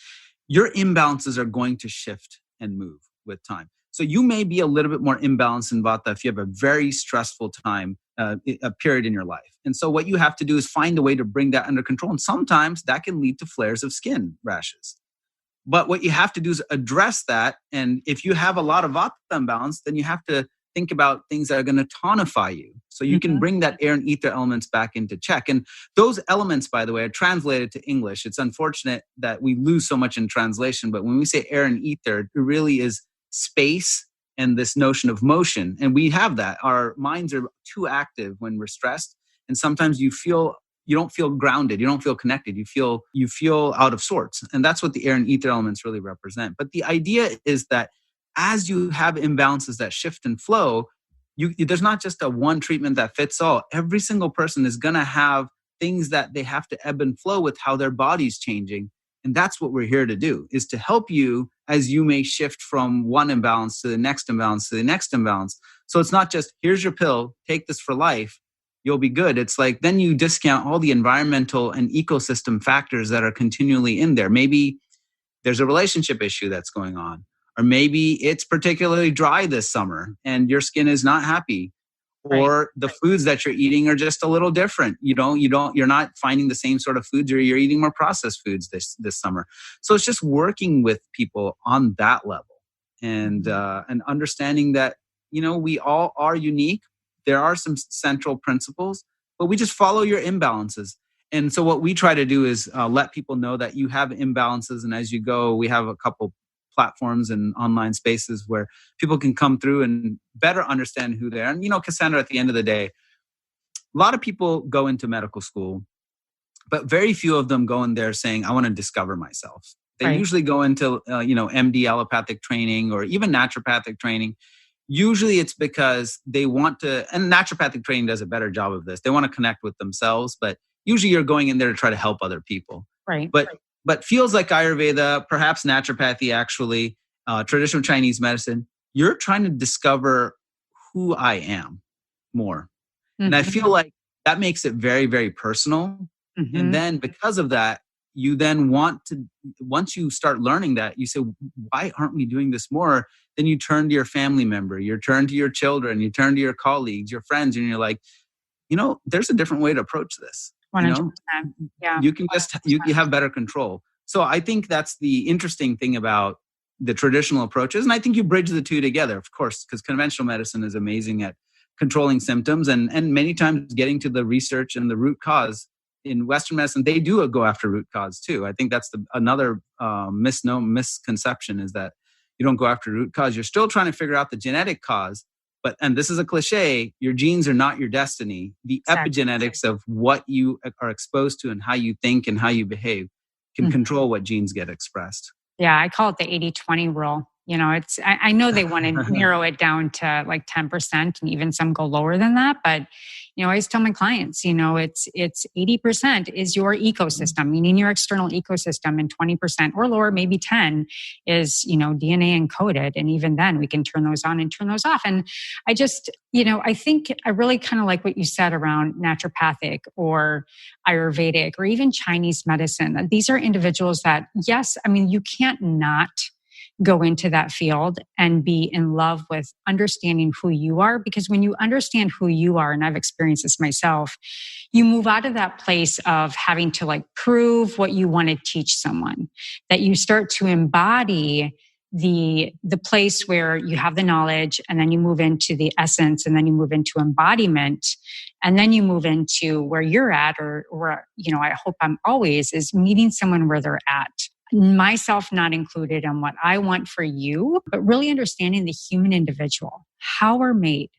your imbalances are going to shift and move with time. So you may be a little bit more imbalanced in Vata if you have a very stressful time, a period in your life. And so what you have to do is find a way to bring that under control. And sometimes that can lead to flares of skin rashes. But what you have to do is address that. And if you have a lot of Vata imbalance, then you have to think about things that are going to tonify you. So you can Mm-hmm. bring that air and ether elements back into check. And those elements, by the way, are translated to English. It's unfortunate that we lose so much in translation. But when we say air and ether, it really is space and this notion of motion. And we have that. Our minds are too active when we're stressed. And sometimes you don't feel grounded, you don't feel connected, you feel out of sorts. And that's what the air and ether elements really represent. But the idea is that as you have imbalances that shift and flow, there's not just a one treatment that fits all. Every single person is going to have things that they have to ebb and flow with how their body's changing. And that's what we're here to do, is to help you as you may shift from one imbalance to the next imbalance to the next imbalance. So it's not just, here's your pill, take this for life, you'll be good. It's like, then you discount all the environmental and ecosystem factors that are continually in there. Maybe there's a relationship issue that's going on, or maybe it's particularly dry this summer and your skin is not happy, Right. or the foods that you're eating are just a little different. You're not finding the same sort of foods, or you're eating more processed foods this summer. So it's just working with people on that level and understanding that, we all are unique. There are some central principles, but we just follow your imbalances. And so what we try to do is let people know that you have imbalances. And as you go, we have a couple platforms and online spaces where people can come through and better understand who they are. And, Cassandra, at the end of the day, a lot of people go into medical school, but very few of them go in there saying, I want to discover myself. They Right. usually go into, MD allopathic training or even naturopathic training. Usually it's because they want to, and naturopathic training does a better job of this. They want to connect with themselves, but usually you're going in there to try to help other people. Right. But feels like Ayurveda, perhaps naturopathy, actually, traditional Chinese medicine, you're trying to discover who I am more. And I feel like that makes it very, very personal. Mm-hmm. And then because of that, you then once you start learning that, you say, why aren't we doing this more? Then you turn to your family member, you turn to your children, you turn to your colleagues, your friends, and you're like, there's a different way to approach this. 100%. Yeah. You can just, you have better control. So I think that's the interesting thing about the traditional approaches. And I think you bridge the two together, of course, because conventional medicine is amazing at controlling symptoms and many times getting to the research and the root cause. In Western medicine, they do go after root cause too. I think that's another misconception, is that you don't go after root cause. You're still trying to figure out the genetic cause. But, and this is a cliche, your genes are not your destiny. The epigenetics of what you are exposed to and how you think and how you behave can control what genes get expressed. Yeah, I call it the 80-20 rule. I know they want to narrow it down to like 10%, and even some go lower than that. But, I always tell my clients, it's 80% is your ecosystem, meaning your external ecosystem, and 20% or lower, maybe 10 is, DNA encoded. And even then we can turn those on and turn those off. And I just, I think I really kind of like what you said around naturopathic or Ayurvedic or even Chinese medicine. These are individuals that, yes, I mean, you can't not go into that field and be in love with understanding who you are. Because when you understand who you are, and I've experienced this myself, you move out of that place of having to like prove what you want to teach someone, that you start to embody the place where you have the knowledge, and then you move into the essence, and then you move into embodiment, and then you move into where you're at, or I hope I'm always, is meeting someone where they're at. Myself not included on what I want for you, but really understanding the human individual, how we're made,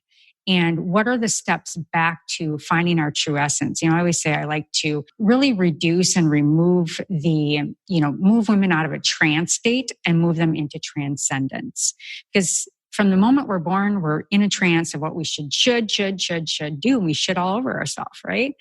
and what are the steps back to finding our true essence. I always say I like to really reduce and remove move women out of a trance state and move them into transcendence. Because from the moment we're born, we're in a trance of what we should do. And we shit all over ourselves, right?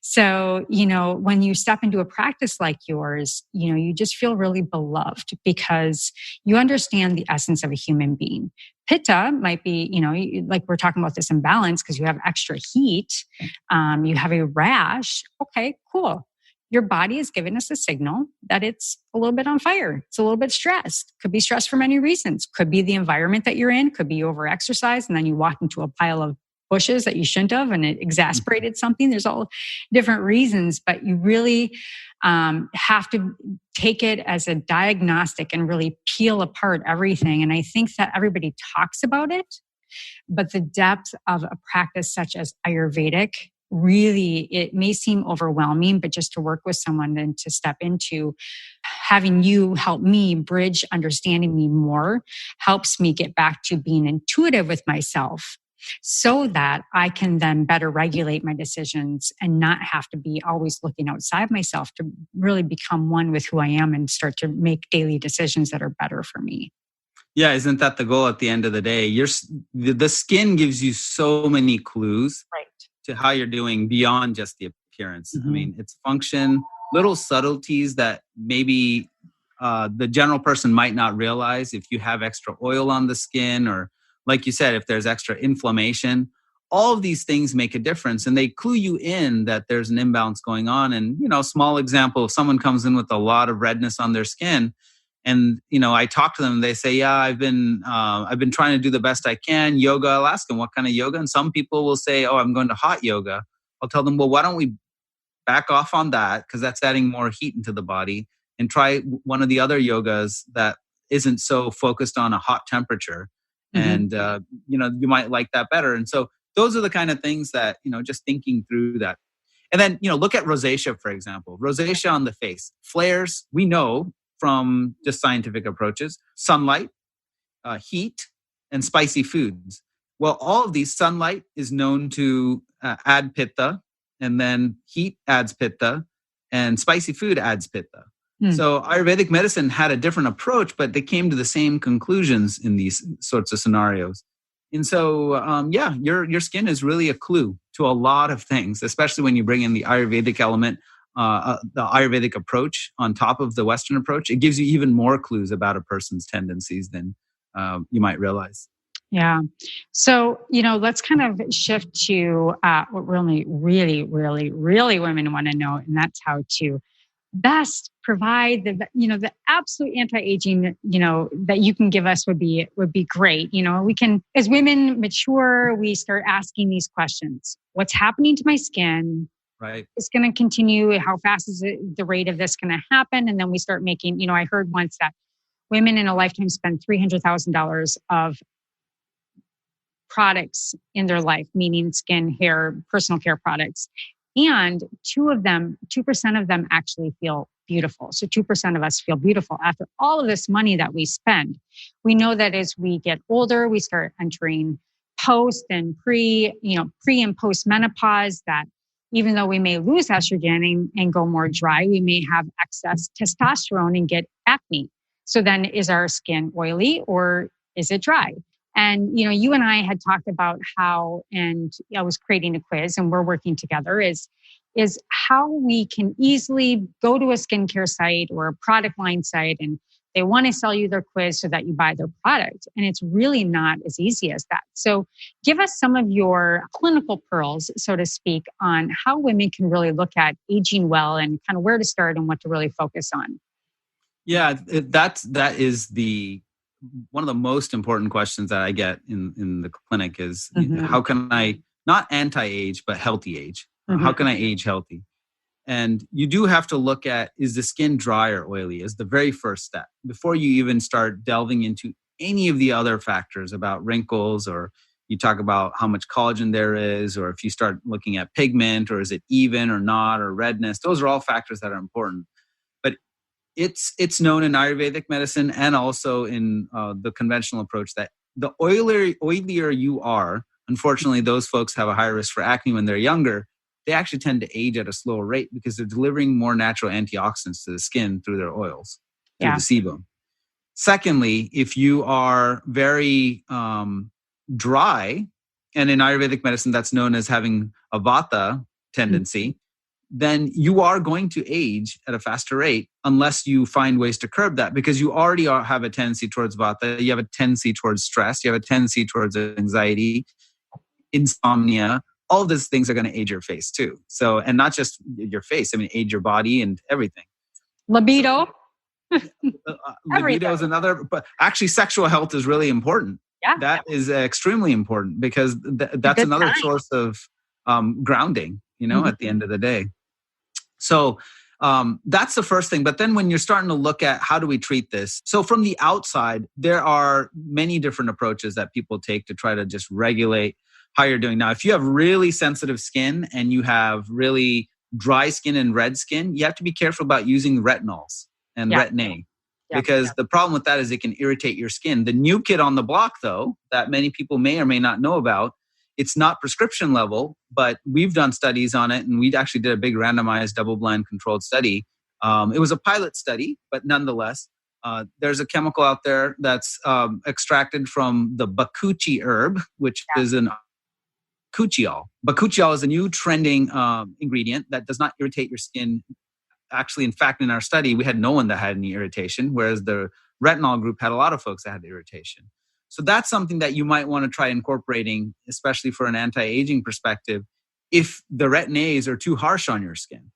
So, when you step into a practice like yours, you just feel really beloved because you understand the essence of a human being. Pitta might be, like we're talking about this imbalance because you have extra heat, you have a rash. Okay, cool. Your body is giving us a signal that it's a little bit on fire. It's a little bit stressed. Could be stressed for many reasons. Could be the environment that you're in. Could be overexercise. And then you walk into a pile of bushes that you shouldn't have and it exasperated something. There's all different reasons, but you really have to take it as a diagnostic and really peel apart everything. And I think that everybody talks about it, but the depth of a practice such as Ayurvedic, really, it may seem overwhelming, but just to work with someone and to step into having you help me bridge understanding me more helps me get back to being intuitive with myself so that I can then better regulate my decisions and not have to be always looking outside myself to really become one with who I am and start to make daily decisions that are better for me. Yeah, isn't that the goal at the end of the day? The skin gives you so many clues to how you're doing beyond just the appearance. I mean, it's function, little subtleties that maybe the general person might not realize. If you have extra oil on the skin, or like you said, if there's extra inflammation, all of these things make a difference and they clue you in that there's an imbalance going on. And, small example, if someone comes in with a lot of redness on their skin, and, I talk to them, they say, yeah, I've been trying to do the best I can. Yoga, I'll ask them, what kind of yoga? And some people will say, oh, I'm going to hot yoga. I'll tell them, well, why don't we back off on that? Because that's adding more heat into the body, and try one of the other yogas that isn't so focused on a hot temperature. And, you might like that better. And so those are the kind of things that, just thinking through that. And then, look at rosacea, for example. Rosacea on the face. Flares, we know from just scientific approaches, sunlight, heat, and spicy foods. Well, all of these, sunlight is known to add pitta, and then heat adds pitta, and spicy food adds pitta. So Ayurvedic medicine had a different approach, but they came to the same conclusions in these sorts of scenarios. And so, your skin is really a clue to a lot of things, especially when you bring in the Ayurvedic element, the Ayurvedic approach on top of the Western approach. It gives you even more clues about a person's tendencies than you might realize. Yeah. So, let's kind of shift to what really, really, really, really women want to know, and that's how to best provide the absolute anti-aging, that you can give us would be great. We can, as women mature, we start asking these questions. What's happening to my skin? Right. It's going to continue. How fast is the rate of this going to happen? And then we start making, I heard once that women in a lifetime spend $300,000 of products in their life, meaning skin, hair, personal care products. And 2% of them actually feel beautiful. So 2% of us feel beautiful after all of this money that we spend. We know that as we get older, we start entering post and pre and post menopause, that even though we may lose estrogen and go more dry, we may have excess testosterone and get acne. So then is our skin oily or is it dry? And, you and I had talked about how, and I was creating a quiz and we're working together, is how we can easily go to a skincare site or a product line site and they want to sell you their quiz so that you buy their product. And it's really not as easy as that. So give us some of your clinical pearls, so to speak, on how women can really look at aging well and kind of where to start and what to really focus on. Yeah, that is one of the most important questions that I get in the clinic is, how can I not anti-age, but healthy age? How can I age healthy? And you do have to look at, is the skin dry or oily, is the very first step before you even start delving into any of the other factors about wrinkles, or you talk about how much collagen there is, or if you start looking at pigment, or is it even or not, or redness. Those are all factors that are important. But it's known in Ayurvedic medicine and also in the conventional approach that the oilier you are, unfortunately, those folks have a higher risk for acne when they're younger. They actually tend to age at a slower rate because they're delivering more natural antioxidants to the skin through their oils, through the sebum. Secondly, if you are very dry, and in Ayurvedic medicine, that's known as having a vata tendency, then you are going to age at a faster rate unless you find ways to curb that, because you already have a tendency towards vata, you have a tendency towards stress, you have a tendency towards anxiety, insomnia. All of these things are going to age your face too. So, and not just your face, I mean, age your body and everything. Libido. Libido is another, but actually sexual health is really important. Yeah. That is extremely important, because that's another source of grounding, at the end of the day. So that's the first thing. But then when you're starting to look at how do we treat this? So from the outside, there are many different approaches that people take to try to just regulate how you're doing. Now, if you have really sensitive skin and you have really dry skin and red skin, you have to be careful about using retinols and retin-A. Because the problem with that is it can irritate your skin. The new kid on the block, though, that many people may or may not know about, it's not prescription level, but we've done studies on it, and we actually did a big randomized double-blind controlled study. It was a pilot study, but nonetheless, there's a chemical out there that's extracted from the bakuchi herb, which is an bakuchiol. Bakuchiol is a new trending ingredient that does not irritate your skin. Actually, in fact, in our study, we had no one that had any irritation, whereas the retinol group had a lot of folks that had irritation. So that's something that you might want to try incorporating, especially for an anti-aging perspective, if the retin-A's are too harsh on your skin.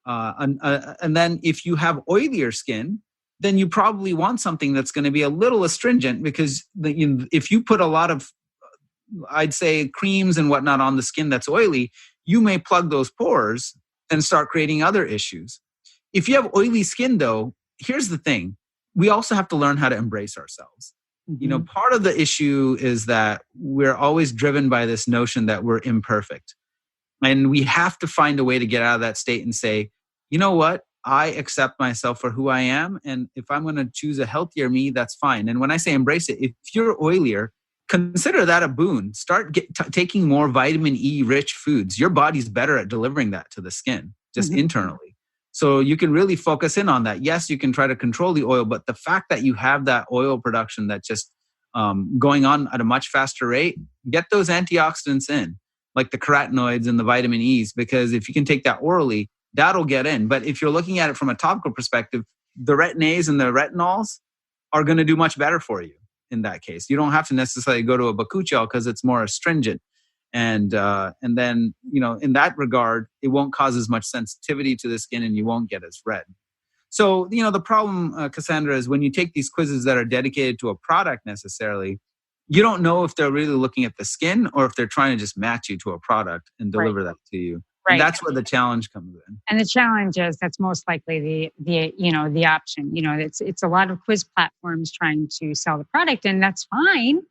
And then if you have oilier skin, then you probably want something that's going to be a little astringent, because if you put a lot of, I'd say, creams and whatnot on the skin that's oily, you may plug those pores and start creating other issues. If you have oily skin, though, here's the thing. We also have to learn how to embrace ourselves. Mm-hmm. Part of the issue is that we're always driven by this notion that we're imperfect. And we have to find a way to get out of that state and say, you know what? I accept myself for who I am. And if I'm going to choose a healthier me, that's fine. And when I say embrace it, if you're oilier, consider that a boon. Start taking more vitamin E rich foods. Your body's better at delivering that to the skin, just internally. So you can really focus in on that. Yes, you can try to control the oil, but the fact that you have that oil production that's just going on at a much faster rate, get those antioxidants in, like the carotenoids and the vitamin E's, because if you can take that orally, that'll get in. But if you're looking at it from a topical perspective, the retin-A's and the retinols are going to do much better for you in that case. You don't have to necessarily go to a bakuchiol because it's more astringent. And then, in that regard, it won't cause as much sensitivity to the skin and you won't get as red. So, the problem, Cassandra, is when you take these quizzes that are dedicated to a product necessarily, you don't know if they're really looking at the skin or if they're trying to just match you to a product and deliver that to you. Right. And that's where the challenge comes in. And the challenge is that's most likely the option. It's a lot of quiz platforms trying to sell the product, and that's fine.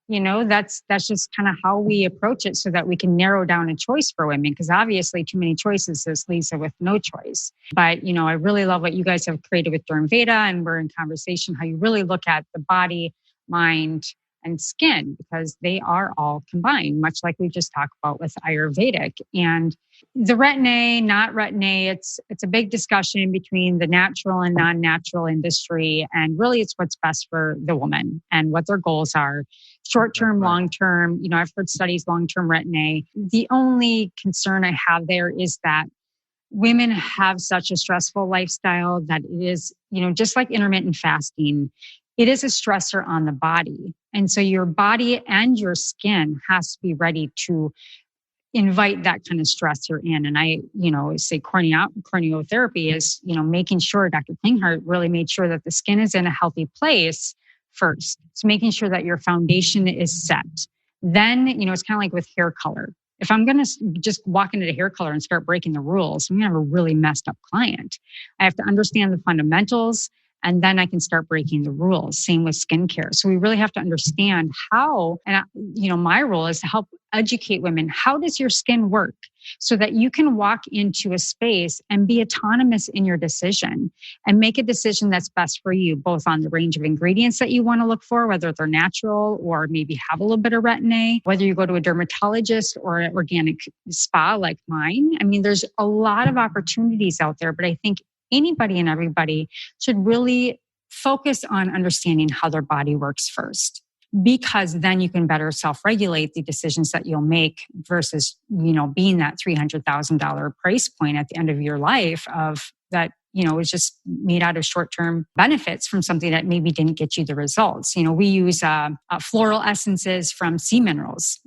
That's just kind of how we approach it so that we can narrow down a choice for women, because obviously too many choices is Lisa with no choice. But, I really love what you guys have created with Dermveda, and we're in conversation how you really look at the body, mind, and skin, because they are all combined, much like we just talked about with Ayurvedic. And the retin-A, not retin-A, it's a big discussion between the natural and non-natural industry. And really it's what's best for the woman and what their goals are. Short-term, long-term, I've heard studies, long-term retin-A. The only concern I have there is that women have such a stressful lifestyle that it is, just like intermittent fasting, it is a stressor on the body. And so your body and your skin has to be ready to invite that kind of stressor in. And I, say corneotherapy is, making sure Dr. Klinghardt really made sure that the skin is in a healthy place first. It's making sure that your foundation is set. Then, it's kind of like with hair color. If I'm going to just walk into the hair color and start breaking the rules, I'm going to have a really messed up client. I have to understand the fundamentals, and then I can start breaking the rules. Same with skincare. So we really have to understand how, and my role is to help educate women. How does your skin work so that you can walk into a space and be autonomous in your decision and make a decision that's best for you, both on the range of ingredients that you want to look for, whether they're natural or maybe have a little bit of retin-A, whether you go to a dermatologist or an organic spa like mine. I mean, there's a lot of opportunities out there, but I think anybody and everybody should really focus on understanding how their body works first. because then you can better self-regulate the decisions that you'll make versus, being that $300,000 price point at the end of your life of that, is just made out of short-term benefits from something that maybe didn't get you the results. We use floral essences from sea minerals.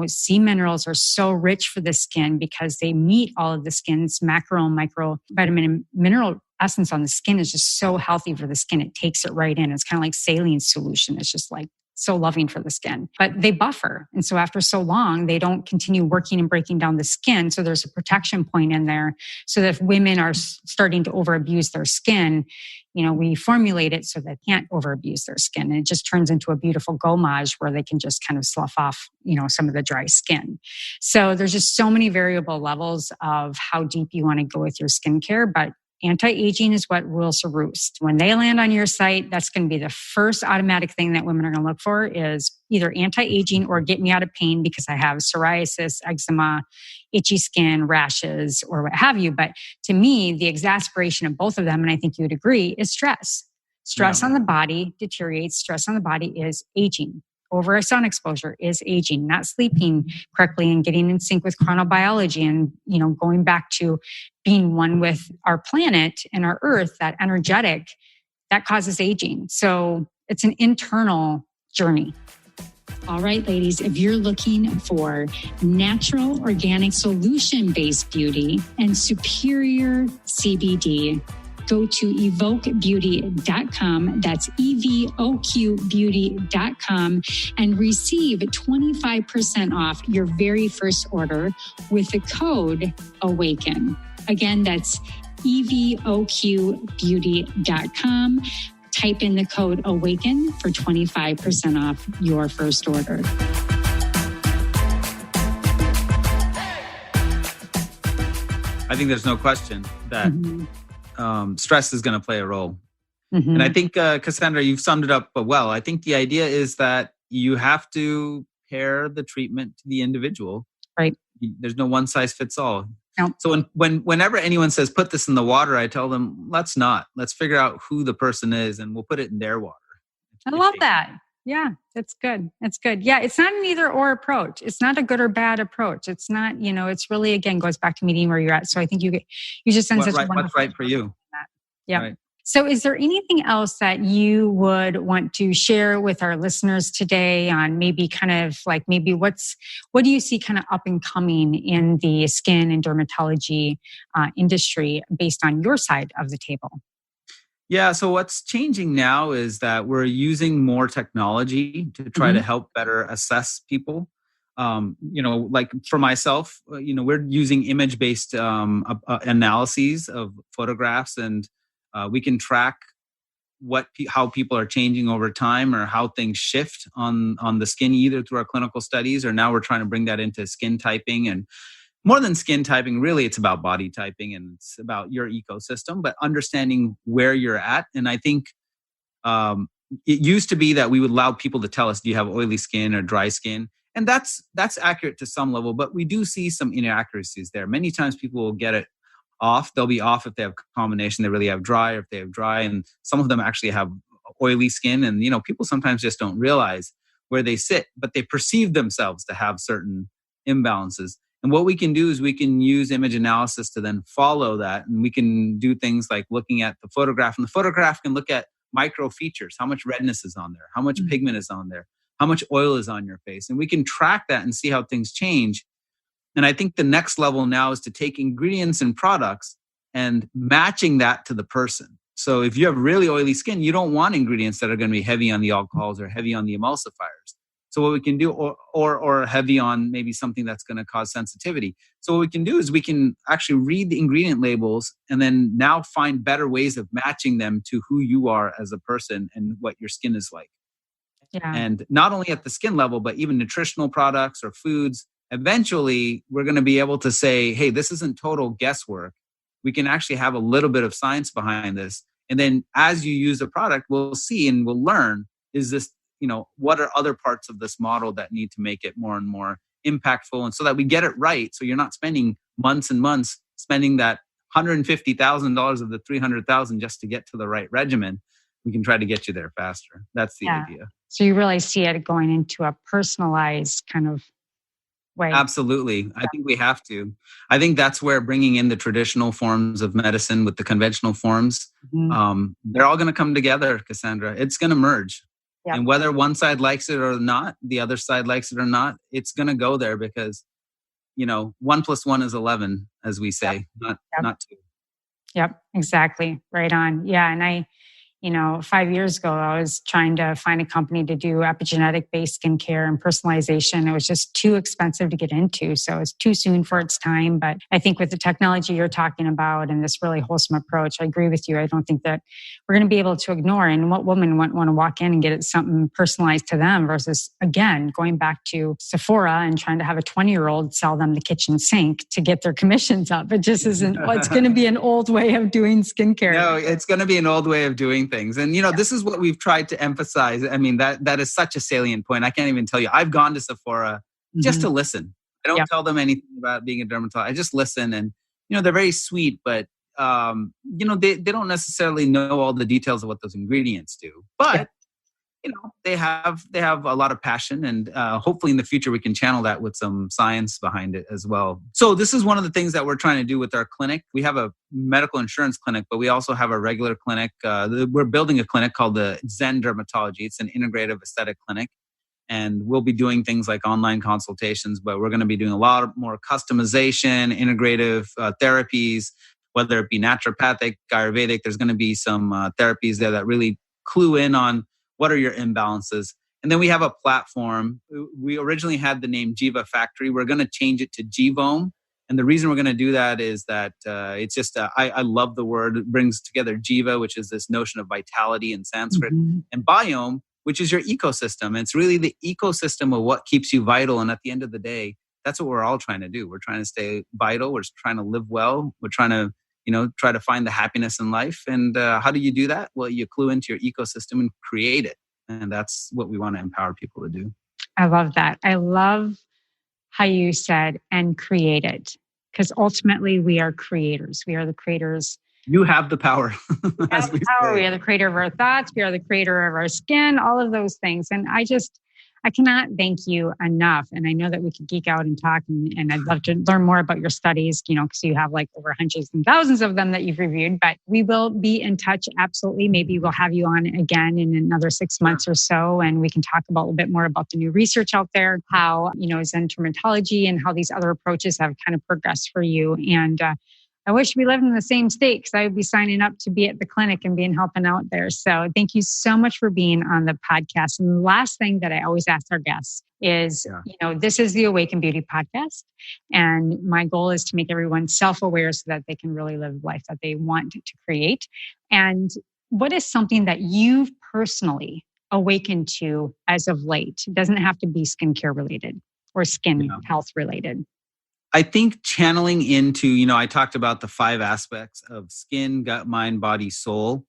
Sea minerals are so rich for the skin because they meet all of the skin's macro and micro vitamin and mineral essence on the skin is just so healthy for the skin. It takes it right in. It's kind of like saline solution. It's just like so loving for the skin, but they buffer. And so after so long, they don't continue working and breaking down the skin. So there's a protection point in there so that if women are starting to overabuse their skin, we formulate it so they can't overabuse their skin. And it just turns into a beautiful gommage where they can just kind of slough off, some of the dry skin. So there's just so many variable levels of how deep you want to go with your skincare, but anti-aging is what rules the roost. When they land on your site, that's going to be the first automatic thing that women are going to look for is either anti-aging or get me out of pain because I have psoriasis, eczema, itchy skin, rashes, or what have you. But to me, the exasperation of both of them, and I think you would agree, is stress. Stress on the body deteriorates. Stress on the body is aging. Over sun exposure is aging, not sleeping correctly and getting in sync with chronobiology and, going back to being one with our planet and our earth, that energetic, that causes aging. So it's an internal journey. All right, ladies, if you're looking for natural, organic, solution-based beauty and superior CBD, go to evoquebeauty.com. That's EVOQbeauty.com and receive 25% off your very first order with the code Awaken. Again, that's EVOQbeauty.com. Type in the code Awaken for 25% off your first order. I think there's no question that stress is going to play a role. And I think, Cassandra, you've summed it up well. I think the idea is that you have to pair the treatment to the individual. Right. There's no one size fits all. No. So whenever anyone says, put this in the water, I tell them, let's not. Let's figure out who the person is and we'll put it in their water. I love that. Yeah, that's good. That's good. Yeah, it's not an either or approach. It's not a good or bad approach. It's not, it's really, again, goes back to meeting where you're at. So I think you just send such a wonderful... What's right for you? Yeah. Right. So is there anything else that you would want to share with our listeners today on maybe kind of like maybe what do you see kind of up and coming in the skin and dermatology industry based on your side of the table? Yeah, so what's changing now is that we're using more technology to try to help better assess people. Like for myself, we're using image-based analyses of photographs, and we can track how people are changing over time or how things shift on the skin, either through our clinical studies or now we're trying to bring that into skin typing. And more than skin typing, really, it's about body typing and it's about your ecosystem, but understanding where you're at. And I think it used to be that we would allow people to tell us, do you have oily skin or dry skin? And that's accurate to some level, but we do see some inaccuracies there. Many times people will get it off. They'll be off if they have combination, they really have dry, or if they have dry. And some of them actually have oily skin. And, people sometimes just don't realize where they sit, but they perceive themselves to have certain imbalances. And what we can do is we can use image analysis to then follow that. And we can do things like looking at the photograph. And the photograph can look at micro features, how much redness is on there, how much pigment is on there, how much oil is on your face. And we can track that and see how things change. And I think the next level now is to take ingredients and products and matching that to the person. So if you have really oily skin, you don't want ingredients that are going to be heavy on the alcohols or heavy on the emulsifiers. So what we can do, or heavy on maybe something that's going to cause sensitivity. So what we can do is we can actually read the ingredient labels and then now find better ways of matching them to who you are as a person and what your skin is like. Yeah. And not only at the skin level, but even nutritional products or foods. Eventually, we're going to be able to say, hey, this isn't total guesswork. We can actually have a little bit of science behind this. And then as you use the product, we'll see and we'll learn, is this, what are other parts of this model that need to make it more and more impactful, and so that we get it right. So you're not spending months and months spending that $150,000 of the $300,000 just to get to the right regimen. We can try to get you there faster. That's the idea. So you really see it going into a personalized kind of way. Absolutely. I think we have to. I think that's where bringing in the traditional forms of medicine with the conventional forms, they're all going to come together, Cassandra. It's going to merge. Yep. And whether one side likes it or not, the other side likes it or not, it's going to go there because, 1 + 1 is 11, as we say, not 2. Yep, exactly. Right on. Yeah. And 5 years ago, I was trying to find a company to do epigenetic-based skincare and personalization. It was just too expensive to get into. So it's too soon for its time. But I think with the technology you're talking about and this really wholesome approach, I agree with you. I don't think that we're going to be able to ignore. And what woman want to walk in and get it something personalized to them versus, again, going back to Sephora and trying to have a 20-year-old sell them the kitchen sink to get their commissions up. It just isn't, it's going to be an old way of doing skincare. No, it's going to be an old way of doing things. And, this is what we've tried to emphasize. I mean, that is such a salient point. I can't even tell you. I've gone to Sephora just to listen. I don't tell them anything about being a dermatologist. I just listen. And, they're very sweet, but, they don't necessarily know all the details of what those ingredients do. But, they have a lot of passion. And hopefully in the future, we can channel that with some science behind it as well. So this is one of the things that we're trying to do with our clinic. We have a medical insurance clinic, but we also have a regular clinic. We're building a clinic called the Zen Dermatology. It's an integrative aesthetic clinic. And we'll be doing things like online consultations, but we're going to be doing a lot more customization, integrative therapies, whether it be naturopathic, Ayurvedic. There's going to be some therapies there that really clue in on what are your imbalances. And then we have a platform. We originally had the name Jiva Factory. We're going to change it to Jivome. And the reason we're going to do that is that it's just, I love the word. It brings together Jiva, which is this notion of vitality in Sanskrit, and biome, which is your ecosystem. It's really the ecosystem of what keeps you vital. And at the end of the day, that's what we're all trying to do. We're trying to stay vital. We're trying to live well. We're trying to, try to find the happiness in life. And how do you do that? Well, you clue into your ecosystem and create it. And that's what we want to empower people to do. I love that. I love how you said, and create it. Because ultimately we are creators. We are the creators. You have the power. We have the power. We are the creator of our thoughts. We are the creator of our skin, all of those things. And I cannot thank you enough. And I know that we could geek out and talk, and I'd love to learn more about your studies, because you have like over hundreds and thousands of them that you've reviewed, but we will be in touch. Absolutely. Maybe we'll have you on again in another 6 months or so. And we can talk about a little bit more about the new research out there, how, Zen dermatology and how these other approaches have kind of progressed for you. And, I wish we lived in the same state because I would be signing up to be at the clinic and helping out there. So thank you so much for being on the podcast. And the last thing that I always ask our guests is, this is the Awaken Beauty podcast. And my goal is to make everyone self-aware so that they can really live the life that they want to create. And what is something that you've personally awakened to as of late? It doesn't have to be skincare related or skin health related. I think channeling into, I talked about the 5 aspects of skin, gut, mind, body, soul.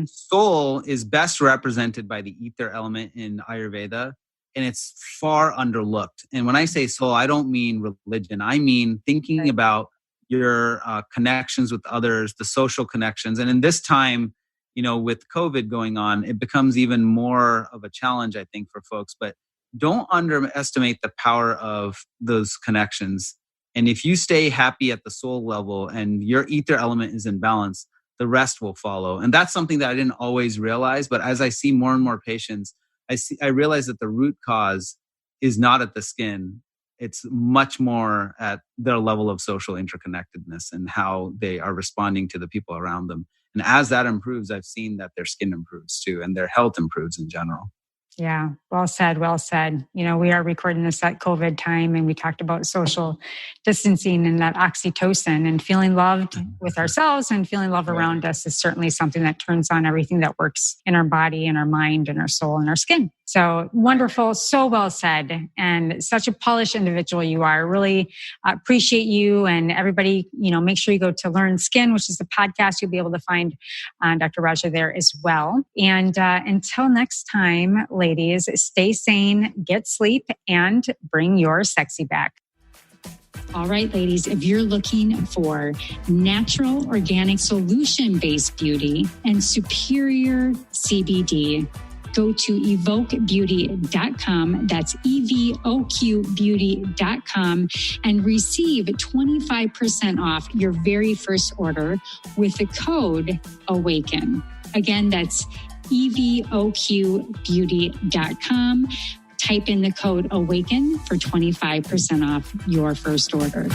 Soul is best represented by the ether element in Ayurveda, and it's far underlooked. And when I say soul, I don't mean religion. I mean thinking about your connections with others, the social connections. And in this time, with COVID going on, it becomes even more of a challenge, I think, for folks. But don't underestimate the power of those connections. And if you stay happy at the soul level and your ether element is in balance, the rest will follow. And that's something that I didn't always realize. But as I see more and more patients, I realize that the root cause is not at the skin. It's much more at their level of social interconnectedness and how they are responding to the people around them. And as that improves, I've seen that their skin improves too, and their health improves in general. Yeah, well said, well said. We are recording this at COVID time, and we talked about social distancing and that oxytocin, and feeling loved with ourselves and feeling love around us is certainly something that turns on everything that works in our body and our mind and our soul and our skin. So wonderful, so well said, and such a polished individual you are. Really appreciate you, and everybody, make sure you go to Learn Skin, which is the podcast. You'll be able to find Dr. Raja there as well. And until next time, ladies, stay sane, get sleep, and bring your sexy back. All right, ladies, if you're looking for natural, organic, solution-based beauty and superior CBD, go to evokebeauty.com. That's EVOQbeauty.com and receive 25% off your very first order with the code AWAKEN. Again, that's EVOQbeauty.com. Type in the code AWAKEN for 25% off your first order.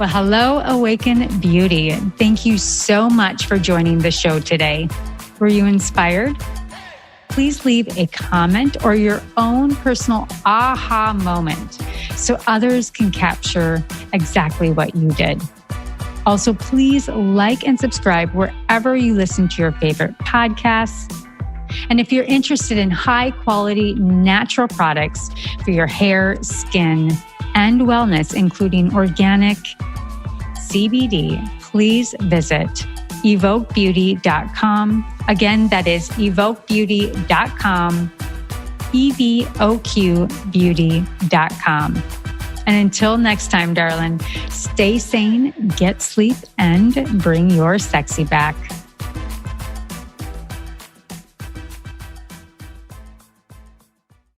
Well, hello, Awaken Beauty. Thank you so much for joining the show today. Were you inspired? Please leave a comment or your own personal aha moment so others can capture exactly what you did. Also, please like and subscribe wherever you listen to your favorite podcasts. And if you're interested in high quality natural products for your hair, skin, and wellness, including organic CBD, please visit evokebeauty.com. Again, that is evokebeauty.com, evoqbeauty.com. And until next time, darling, stay sane, get sleep, and bring your sexy back.